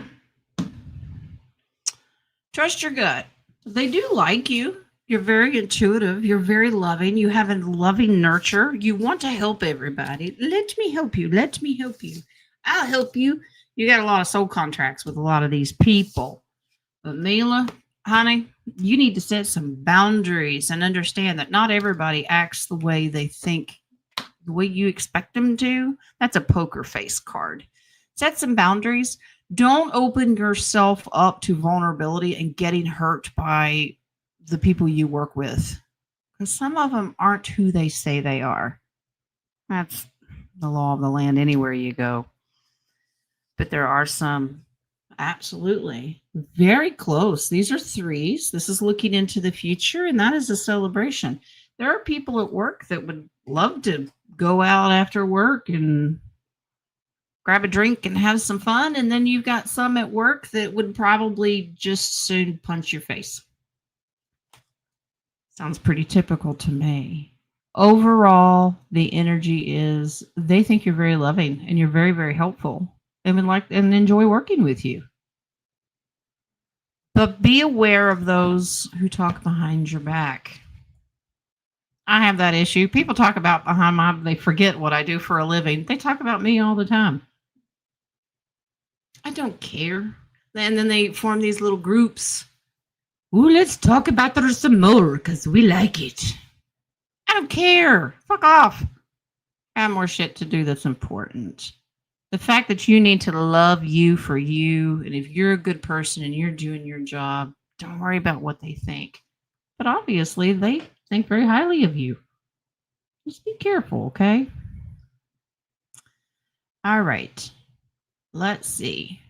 Speaker 1: Trust your gut. They do like you. You're very intuitive. You're very loving. You have a loving nurture. You want to help everybody. Let me help you. Let me help you. I'll help you. You got a lot of soul contracts with a lot of these people. But Mila, honey, you need to set some boundaries and understand that not everybody acts the way they think, the way you expect them to. That's a poker face card. Set some boundaries. Don't open yourself up to vulnerability and getting hurt by the people you work with. Because some of them aren't who they say they are. That's the law of the land anywhere you go. But there are some absolutely very close. These are threes. This is looking into the future, and that is a celebration. There are people at work that would love to go out after work and grab a drink and have some fun. And then you've got some at work that would probably just soon punch your face. Sounds pretty typical to me. Overall, the energy is they think you're very loving and you're very, very helpful and would like and enjoy working with you. But be aware of those who talk behind your back. I have that issue. People talk about behind my, they forget what I do for a living. They talk about me all the time. I don't care. And then they form these little groups. Ooh, let's talk about there some more because we like it. I don't care. Fuck off. I have more shit to do that's important. The fact that you need to love you for you, and if you're a good person and you're doing your job, don't worry about what they think. But obviously, they think very highly of you. Just be careful, okay? All right. Let's see.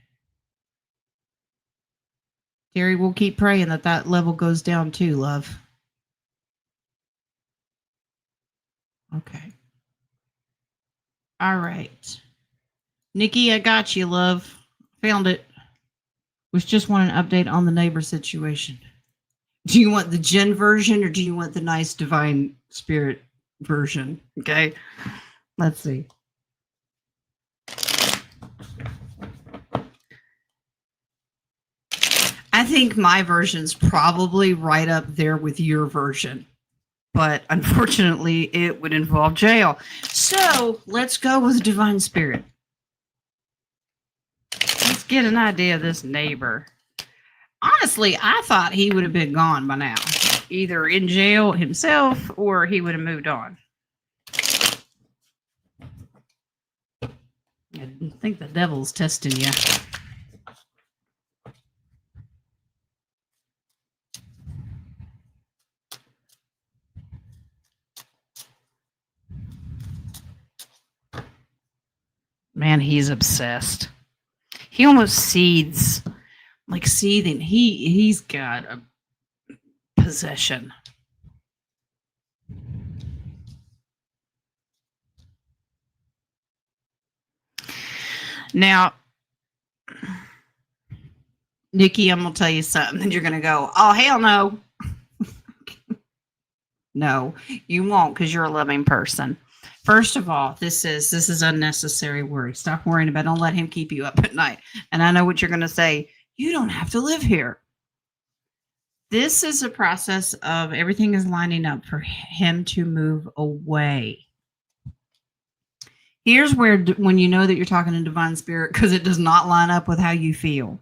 Speaker 1: Terry, we'll keep praying that that level goes down too, love. Okay. All right. Nikki, I got you, love. Found it. Was just want an update on the neighbor situation. Do you want the Jen version or do you want the nice divine spirit version? Okay. Let's see. I think my version's probably right up there with your version. But unfortunately, it would involve jail. So let's go with divine spirit. Let's get an idea of this neighbor. Honestly, I thought he would have been gone by now, either in jail himself or he would have moved on. I think the devil's testing you. Man, he's obsessed. He almost seethes, like seething. He's got a possession. Now, Nikki, I'm gonna tell you something, and you're gonna go, "Oh hell no!" No, you won't, because you're a loving person. First of all, this is unnecessary worry. Stop worrying about it. Don't let him keep you up at night. And I know what you're going to say. You don't have to live here. This is a process of everything is lining up for him to move away. Here's where, when you know that you're talking to divine spirit, because it does not line up with how you feel.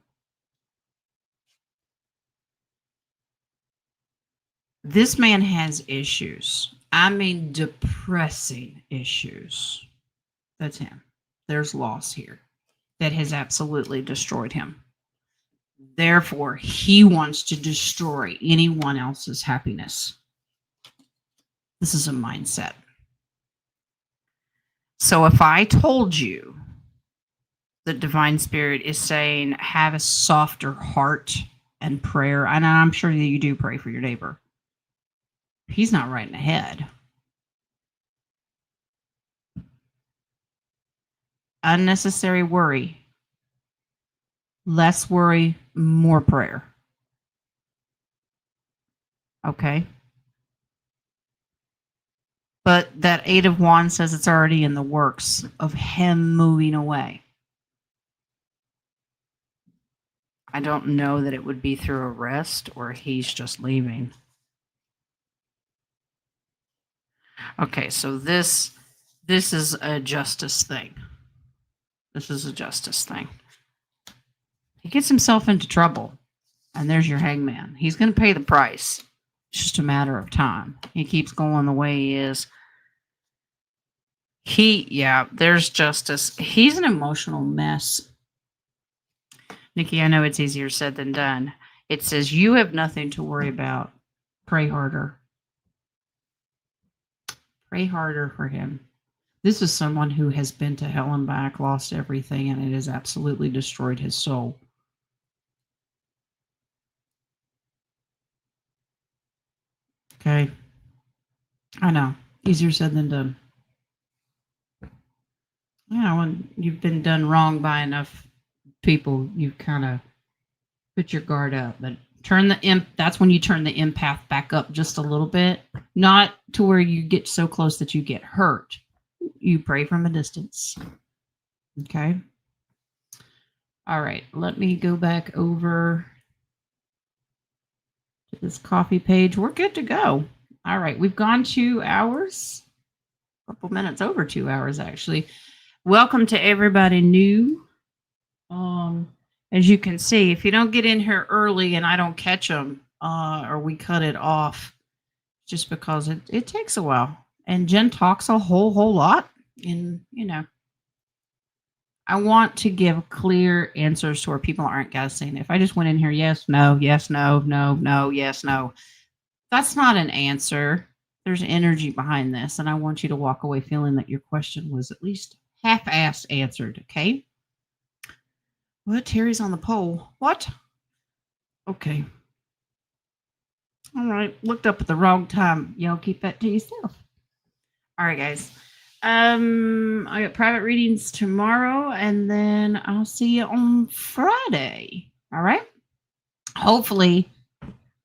Speaker 1: This man has issues. I mean, depressing issues. That's him. There's loss here that has absolutely destroyed him. Therefore, he wants to destroy anyone else's happiness. This is a mindset. So if I told you that Divine Spirit is saying, have a softer heart and prayer, and I'm sure that you do pray for your neighbor, he's not right in the head. Unnecessary worry. Less worry, more prayer. Okay. But that Eight of Wands says it's already in the works of him moving away. I don't know that it would be through arrest or he's just leaving. Okay, so this is a justice thing. This is a justice thing. He gets himself into trouble, and there's your hangman. He's going to pay the price. It's just a matter of time. He keeps going the way he is. There's justice. He's an emotional mess. Nikki, I know it's easier said than done. It says you have nothing to worry about. Pray harder. Pray harder for him. This is someone who has been to hell and back, lost everything, and it has absolutely destroyed his soul. Okay. I know. Easier said than done. Yeah, when you've been done wrong by enough people, you kind of put your guard up. But that's when you turn the empath back up just a little bit. Not to where you get so close that you get hurt. You pray from a distance. Okay. All right. Let me go back over to this coffee page. We're good to go. All right. We've gone 2 hours. A couple minutes over 2 hours, actually. Welcome to everybody new. As you can see, if you don't get in here early and I don't catch them or we cut it off, just because it takes a while. And Jen talks a whole lot. And, I want to give clear answers to where people aren't guessing. If I just went in here, yes, no, yes, no, no, no, yes, no, that's not an answer. There's energy behind this. And I want you to walk away feeling that your question was at least half-assed answered. Okay. What? Terry's on the pole. What? Okay. All right. Looked up at the wrong time. Y'all keep that to yourself. All right, guys. I got private readings tomorrow, and then I'll see you on Friday. All right. Hopefully,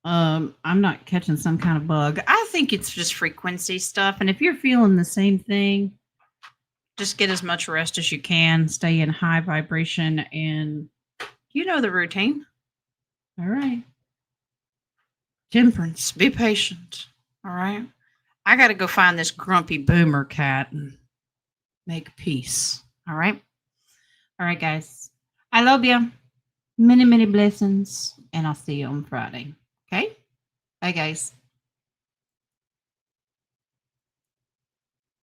Speaker 1: I'm not catching some kind of bug. I think it's just frequency stuff. And if you're feeling the same thing, just get as much rest as you can. Stay in high vibration, and you know the routine. All right. Temperance. Be patient. All right. I got to go find this grumpy boomer cat and make peace. All right. All right, guys. I love you. Many, many blessings. And I'll see you on Friday. Okay. Bye, guys.